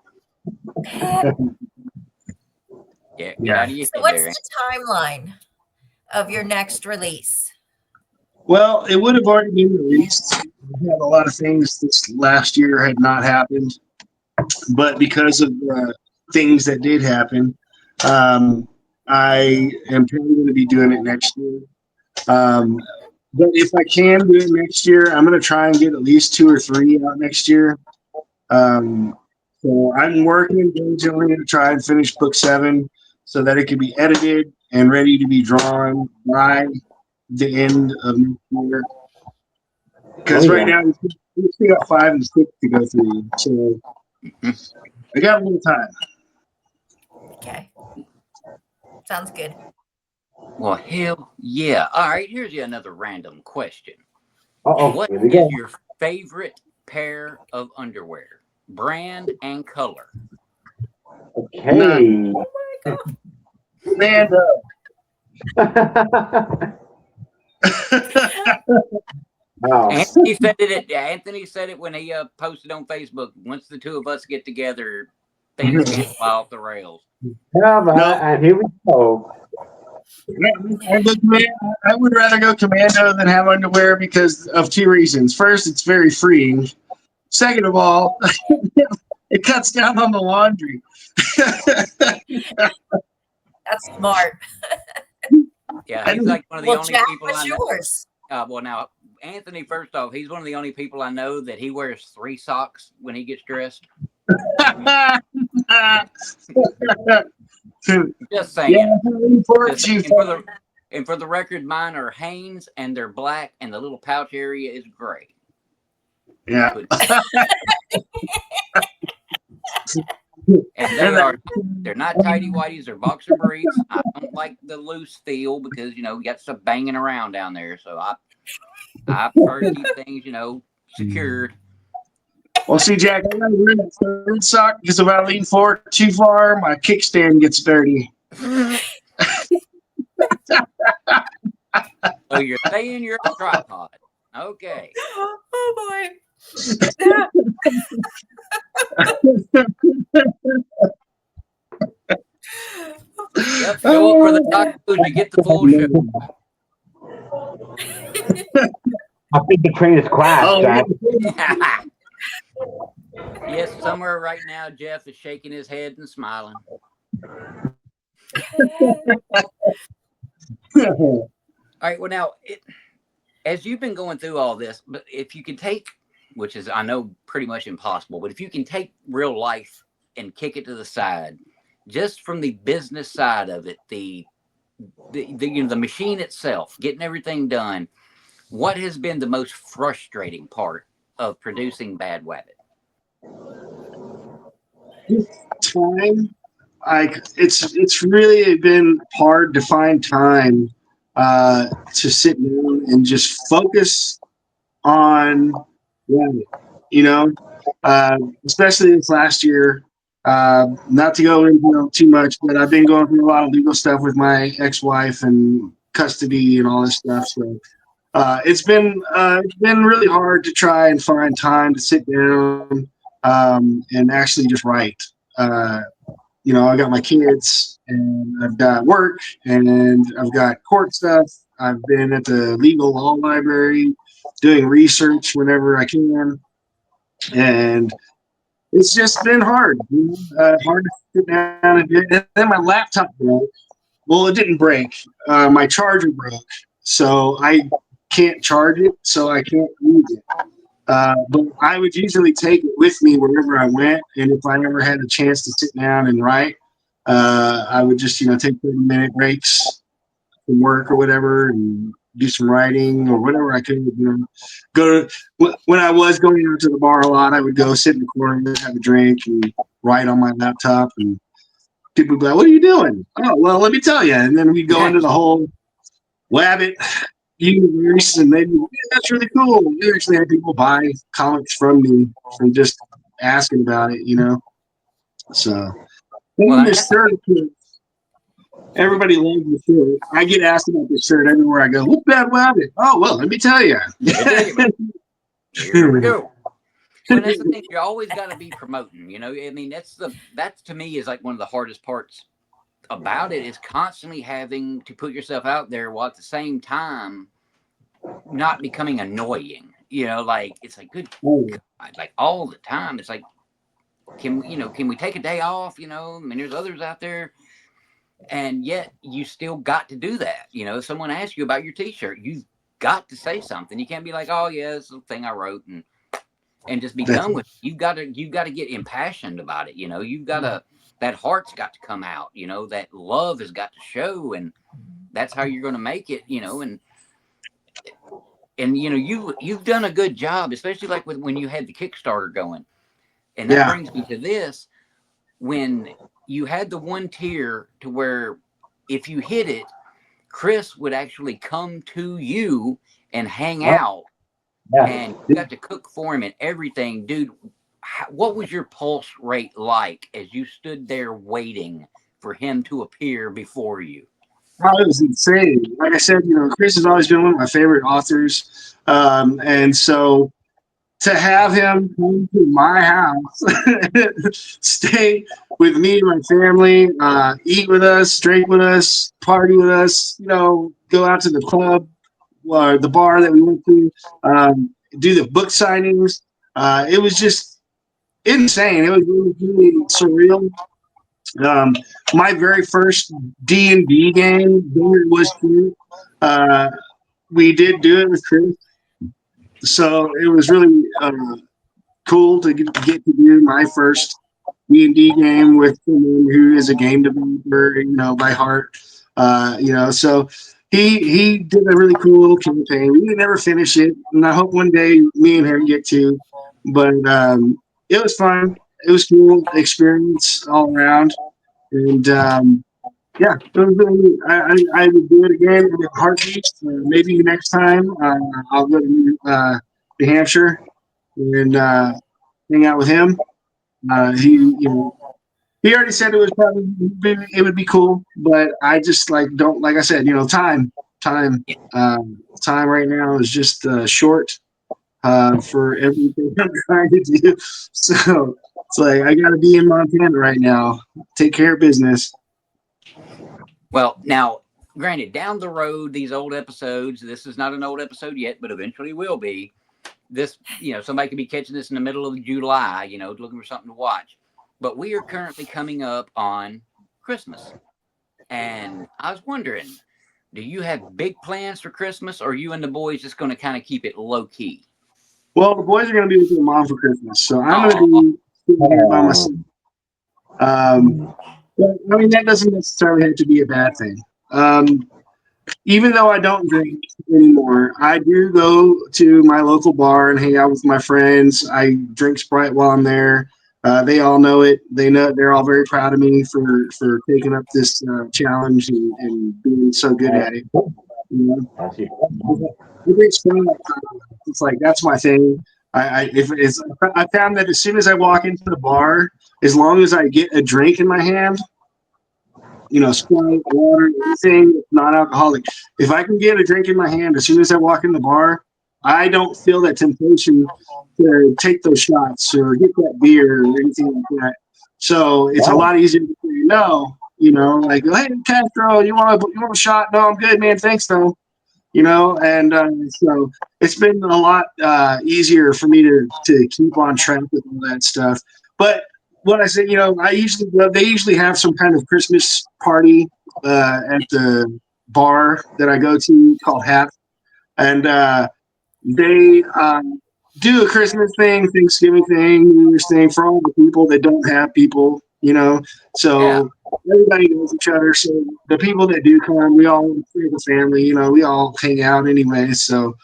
Yeah, get out of your So head what's there. the timeline of your next release? Well, it would have already been released. We had a lot of things this last year had not happened, but because of things that did happen, I am probably going to be doing it next year. But if I can do it next year, I'm going to try and get at least 2 or 3 out next year. So I'm working diligently to try and finish book 7 so that it can be edited and ready to be drawn by the end of next year. Because right now we still got 5 and 6 to go through, so I got a little time. Okay. Sounds good. Well, hell yeah. All right, here's another random question. Uh-oh. What Here we is go. your favorite pair of underwear? Brand and color. Okay. Man, Wow. Anthony said it when he posted on Facebook. Once the two of us get together, things can't fly off the rails. Yeah, man, and here we go. I would rather go commando than have underwear because of 2 reasons. First, it's very freeing. Second of all, it cuts down on the laundry. That's smart. Yeah, he's like one of the Well, only Jack, people I what's know. yours? Well, now Anthony, first off, he's one of the only people I know that he wears 3 socks when he gets dressed. Just saying. Yeah, Just saying. And for the record, mine are Hanes, and they're black, and the little pouch area is gray. yeah. And they're not tighty whities or boxer briefs. I don't like the loose feel because you got stuff banging around down there. So I prefer to keep things secured. Well, see, Jack, I gotta wear that 3rd sock because if I lean forward too far, my kickstand gets dirty. So you're saying you're a tripod. Okay. Oh boy. Yep. Show up for the tacos, you get the full show. I think the train is crashed, Jack. Yes, somewhere right now, Jeff is shaking his head and smiling. All right. Well, now, as you've been going through all this, but if you can take, which is I know pretty much impossible, but if you can take real life and kick it to the side, just from the business side of it, the machine itself, getting everything done, what has been the most frustrating part of producing Bad Wabbit? Time, it's really been hard to find time to sit down and just focus on especially this last year. Not to go into too much, but I've been going through a lot of legal stuff with my ex-wife and custody and all this stuff. So it's been really hard to try and find time to sit down and actually just write. I got my kids and I've got work and I've got court stuff. I've been at the legal law library doing research whenever I can. And it's just been hard. Hard to sit down and do it. And then my laptop broke. Well, it didn't break. My charger broke, so I can't charge it, so I can't use it. But I would usually take it with me wherever I went, and if I ever had a chance to sit down and write, I would just take 30-minute breaks from work or whatever, and do some writing or whatever I could. Go to, when I was going out to the bar a lot, I would go sit in the corner, have a drink, and write on my laptop. And people would be like, "What are you doing?" "Oh, well, let me tell you." And then we'd go into the whole Wabbit universe, and they'd be, "Yeah, that's really cool." We actually had people buy comics from me from just asking about it, So, Well, this shirt, everybody loves the shirt. I get asked about this shirt everywhere I go. "What's Bad Wabbit?" "Oh, well, let me tell you." Here we go. Well, that's the thing. You always got to be promoting. I mean, that's to me is like one of the hardest parts about it, is constantly having to put yourself out there while at the same time not becoming annoying. Like it's like good God, like all the time. It's like, can we take a day off? I mean, there's others out there, and yet you still got to do that. If someone asks you about your T-shirt, you've got to say something. You can't be like, "Oh yeah, it's the thing I wrote," and just be done with it. You've got to get impassioned about it. You've got to, that heart's got to come out. That love has got to show, and that's how you're going to make it. And you've done a good job, especially like when you had the Kickstarter going. And that brings me to this: when you had the one tier to where if you hit it, Chris would actually come to you and hang out, and you got to cook for him and everything. Dude, what was your pulse rate like as you stood there waiting for him to appear before you? Oh, it was insane. Like I said, Chris has always been one of my favorite authors. And so to have him come to my house, stay with me and my family, eat with us, drink with us, party with us, go out to the club or the bar that we went to, do the book signings. It was just insane. It was really, really surreal. My very first D&D game, though it was cute, we did do it with Chris. So it was really cool to get to do my first D&D game with someone who is a game developer, by heart. So he did a really cool campaign. We didn't ever finish it, and I hope one day me and him get to. But it was fun. It was cool experience all around. And it was really, I would do it again in a heartbeat. Maybe next time I'll go to New Hampshire and hang out with him. He already said it would be cool, but I just don't, like I said, time right now is just short for everything I'm trying to do. So it's like I got to be in Montana right now, take care of business. Well, now, granted, down the road, these old episodes, this is not an old episode yet, but eventually will be. This, somebody could be catching this in the middle of July, looking for something to watch. But we are currently coming up on Christmas. And I was wondering, do you have big plans for Christmas, or are you and the boys just going to kind of keep it low key? Well, the boys are going to be with their mom for Christmas, so I'm going to be sitting here by myself. But, I mean, that doesn't necessarily have to be a bad thing. Even though I don't drink anymore, I do go to my local bar and hang out with my friends. I drink Sprite while I'm there. They all know it. They know, they're all very proud of me for taking up this challenge and being so good at it. It's like that's my thing. I found that as soon as I walk into the bar, as long as I get a drink in my hand, Sprite, water, anything that's not alcoholic. If I can get a drink in my hand as soon as I walk in the bar, I don't feel that temptation to take those shots or get that beer or anything like that. So it's a lot easier to say no. Like, "Hey, Castro, you want a shot?" "No, I'm good, man. Thanks, though." And so it's been a lot easier for me to keep on track with all that stuff. But what I said, they usually have some kind of Christmas party at the bar that I go to called Hap, and they do a Christmas thing, Thanksgiving thing, New Year's thing for all the people that don't have people, Yeah. So everybody knows each other. So the people that do come, we all we're the family, we all hang out anyway. So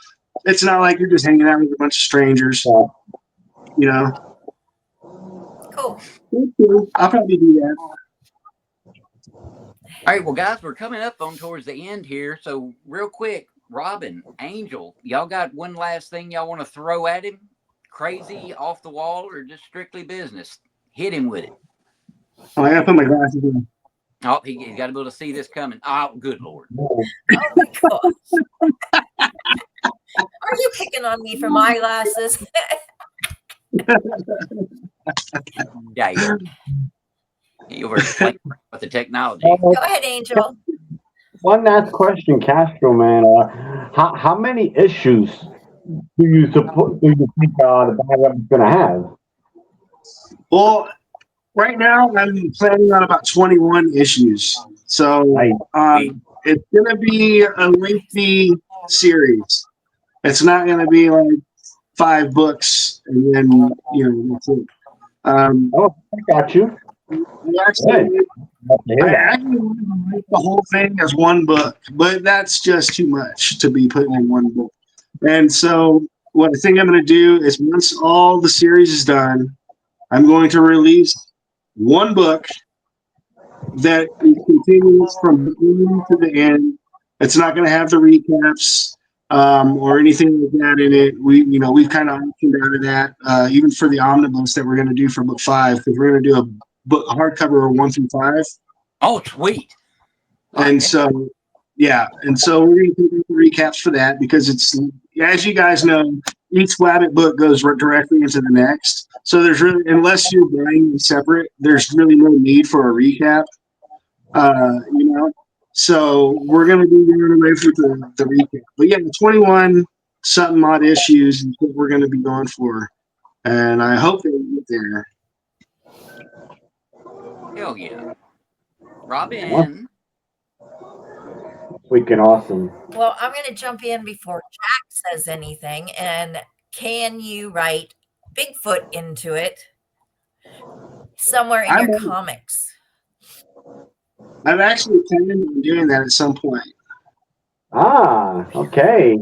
it's not like you're just hanging out with a bunch of strangers, Cool. I'll probably do that. All right, well, guys, we're coming up on towards the end here. So real quick, Robin, Angel, y'all got one last thing y'all want to throw at him? Crazy, off the wall, or just strictly business? Hit him with it. Oh, I gotta put my glasses on. Oh, he got to be able to see this coming. Oh, good Lord. Oh my gosh. Are you picking on me for my glasses? Yeah. You were playing with the technology. Go ahead, Angel. One last question, Castro, man. How many issues do you think the Bad Wabbit's gonna have? Well, right now I'm planning on about 21 issues. So it's gonna be a lengthy series. It's not gonna be like 5 books and then that's it. Oh, I got you. I actually write the whole thing as one book, but that's just too much to be put in one book. And so what I think I'm going to do is once all the series is done, I'm going to release one book that continues from beginning to the end. It's not going to have the recaps or anything like that in it. We've kind of opted out of that, even for the omnibus that we're going to do for book 5, because we're going to do a book hardcover 1 through 5. Oh, sweet. And so we're going to do the recaps for that because it's, as you guys know, each Wabbit book goes directly into the next. So there's really, unless you're buying them separate, there's really no need for a recap. So we're going to be going away with the recap. But yeah, the 21 something odd issues is what we're going to be going for. And I hope they get there. Hell yeah. Robin. Freaking awesome. Well, I'm going to jump in before Jack says anything. And can you write Bigfoot into it somewhere in your comics? I've actually planned on doing that at some point. Ah, okay.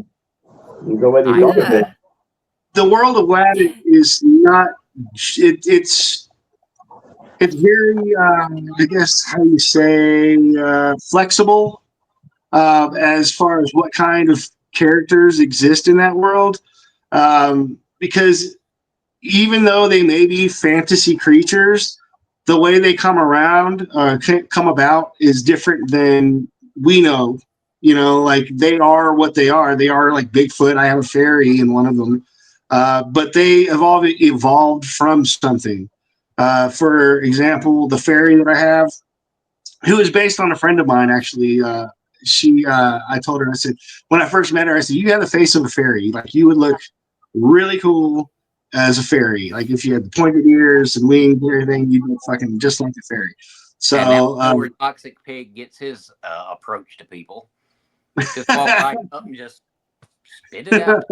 You go ahead and talk a bit. The world of Wabbit is not. It's very, I guess, how you say, flexible as far as what kind of characters exist in that world. Because even though they may be fantasy creatures, the way they come about is different than we know. Like they are what they are. They are like Bigfoot. I have a fairy in one of them. But they have all evolved from something. For example, the fairy that I have, who is based on a friend of mine, actually, I told her, I said, when I first met her, I said, you have the face of a fairy. Like you would look really cool as a fairy. Like if you had the pointed ears and wings and everything, you'd look fucking just like a fairy. So and that poor toxic pig gets his approach to people. Just walk right up and just spit it out.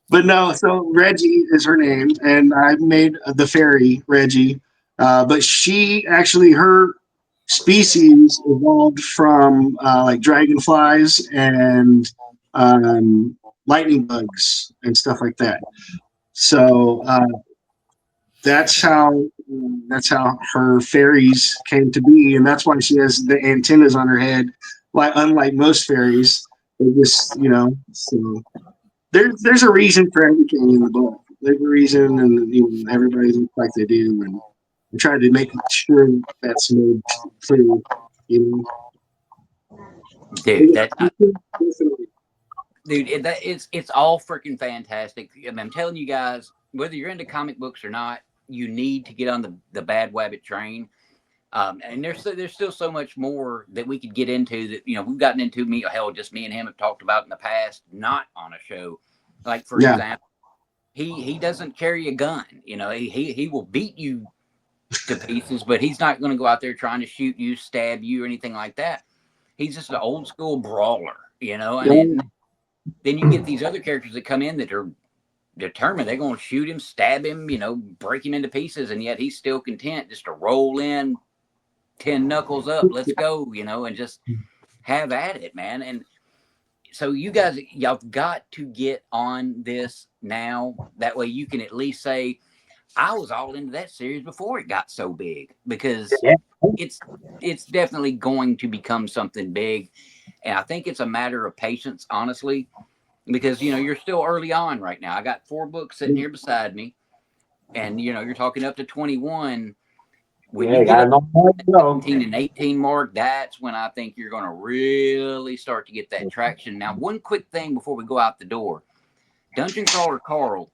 But no, so Reggie is her name, and I made the fairy Reggie. But she actually, her species evolved from like dragonflies and lightning bugs and stuff like that. So that's how her fairies came to be, and that's why she has the antennas on her head. Like unlike most fairies, they just so. There's a reason for everything in the book. There's a reason, and everybody looks like they do, and I tried to make sure that's made clear. Dude, it's all freaking fantastic. I'm telling you guys, whether you're into comic books or not, you need to get on the Bad Wabbit train. And there's still so much more that we could get into that, we've gotten into just me and him have talked about in the past, not on a show. Like, for example, he doesn't carry a gun. You know, he will beat you to pieces, but he's not going to go out there trying to shoot you, stab you, or anything like that. He's just an old school brawler, you know. And then you get these other characters that come in that are determined they're going to shoot him, stab him, you know, break him into pieces, and yet he's still content just to roll in, 10 knuckles up, let's go, you know, and just have at it, man. And so you guys, y'all got to get on this now. That way you can at least say, I was all into that series before it got so big, because it's definitely going to become something big. And I think it's a matter of patience, honestly, because, you know, you're still early on right now. I got 4 books sitting here beside me, and, you know, you're talking up to 21. When you get up to 17 and 18 mark, that's when I think you're going to really start to get that traction. Now, one quick thing before we go out the door. Dungeon Crawler Carl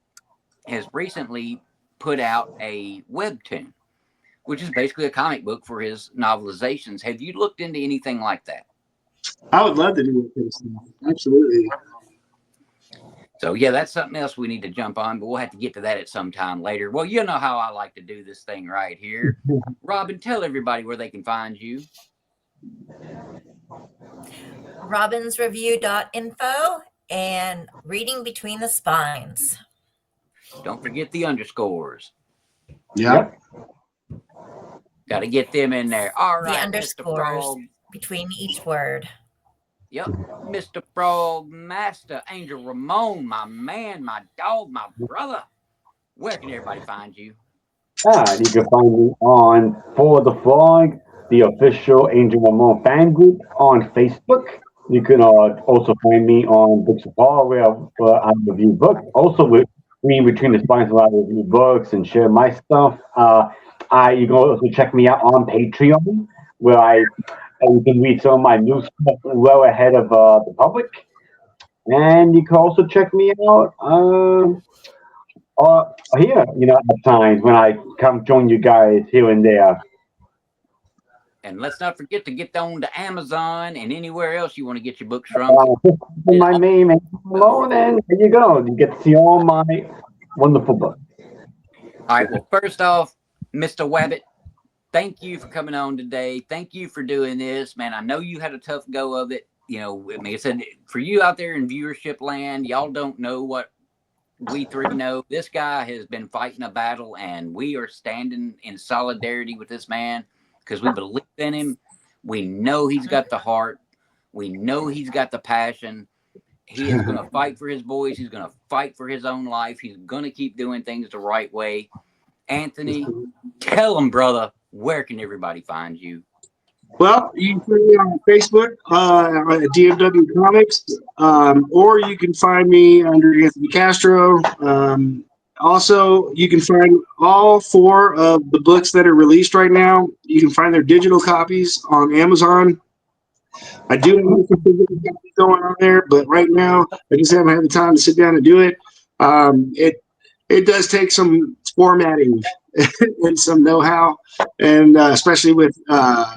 has recently put out a webtoon, which is basically a comic book for his novelizations. Have you looked into anything like that? I would love to do that kind of stuff. Absolutely. So, yeah, that's something else we need to jump on, but we'll have to get to that at some time later. Well, you know how I like to do this thing right here. Robin, tell everybody where they can find you. robinsreview.info and Reading Between the Spines. Don't forget the underscores. Yeah. Got to get them in there. All The right, underscores between each word. Yep, Mr. Frog Master, Angel Ramon, my man, my dog, my brother. Where can everybody find you? You can find me on For the Frog, the official Angel Ramon fan group on Facebook. You can also find me on Books of Horror, where I review books. Also, with me Between the Spines, where I review books and share my stuff. You can also check me out on Patreon, where you can read some of my new stuff well ahead of the public. And you can also check me out here, you know, at times when I come join you guys here and there. And let's not forget to get on to Amazon and anywhere else you want to get your books from. My name and Malone, and there you go. You get to see all my wonderful books. All right. Well, first off, Mr. Wabbit, thank you for coming on today. Thank you for doing this, man. I know you had a tough go of it. You know, I mean, I said for you out there in viewership land, y'all don't know what we 3 know. This guy has been fighting a battle, and we are standing in solidarity with this man because we believe in him. We know he's got the heart. We know he's got the passion. He is going to fight for his boys. He's going to fight for his own life. He's going to keep doing things the right way. Anthony, tell him, brother, where can everybody find you? Well, you can find me on Facebook, at DFW Comics, or you can find me under Anthony Castro. Also, you can find all 4 of the books that are released right now. You can find their digital copies on Amazon. I do have some physical copies going on there, but right now, I just haven't had the time to sit down and do it. It does take some formatting and some know-how, and especially with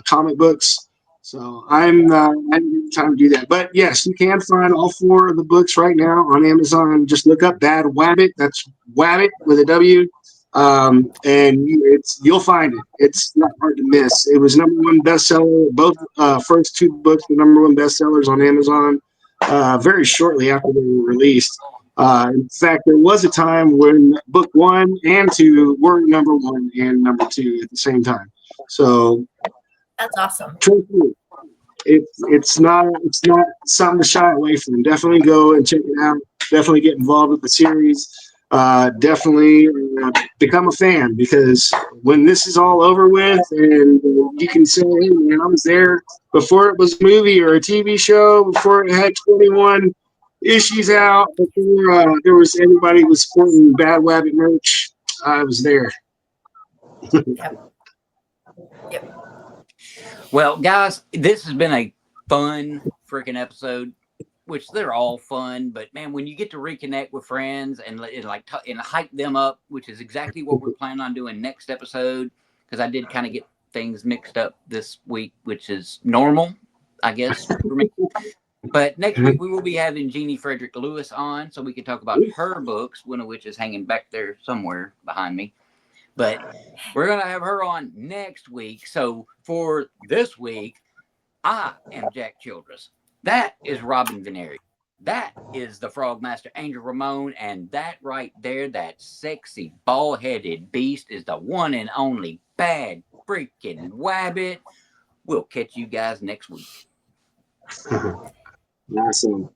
comic books. So I haven't had time to do that. But yes, you can find all 4 of the books right now on Amazon. Just look up Bad Wabbit. That's Wabbit with a W. And you'll find it. It's not hard to miss. It was #1 bestseller. Both first 2 books were #1 bestsellers on Amazon very shortly after they were released. In fact, there was a time when book 1 and 2 were #1 and #2 at the same time. So that's awesome. It's not something to shy away from. Definitely go and check it out. Definitely get involved with the series. Definitely become a fan, because when this is all over with and you can say, hey man, I was there before it was a movie or a TV show, before it had 21 issues out, before there was anybody was sporting Bad Wabbit merch, I was there. Yep. Well, guys, this has been a fun freaking episode, which they're all fun, but man, when you get to reconnect with friends and hype them up, which is exactly what we're planning on doing next episode, because I did kind of get things mixed up this week, which is normal, I guess, for me. But next week we will be having Jeannie Frederick Lewis on, so we can talk about her books, one of which is hanging back there somewhere behind me. But we're gonna have her on next week. So for this week, I am Jack Childress. That is Robin Veneri. That is the Frogmaster Angel Ramon, and that right there, that sexy bald-headed beast, is the one and only Bad freaking Wabbit. We'll catch you guys next week. Awesome.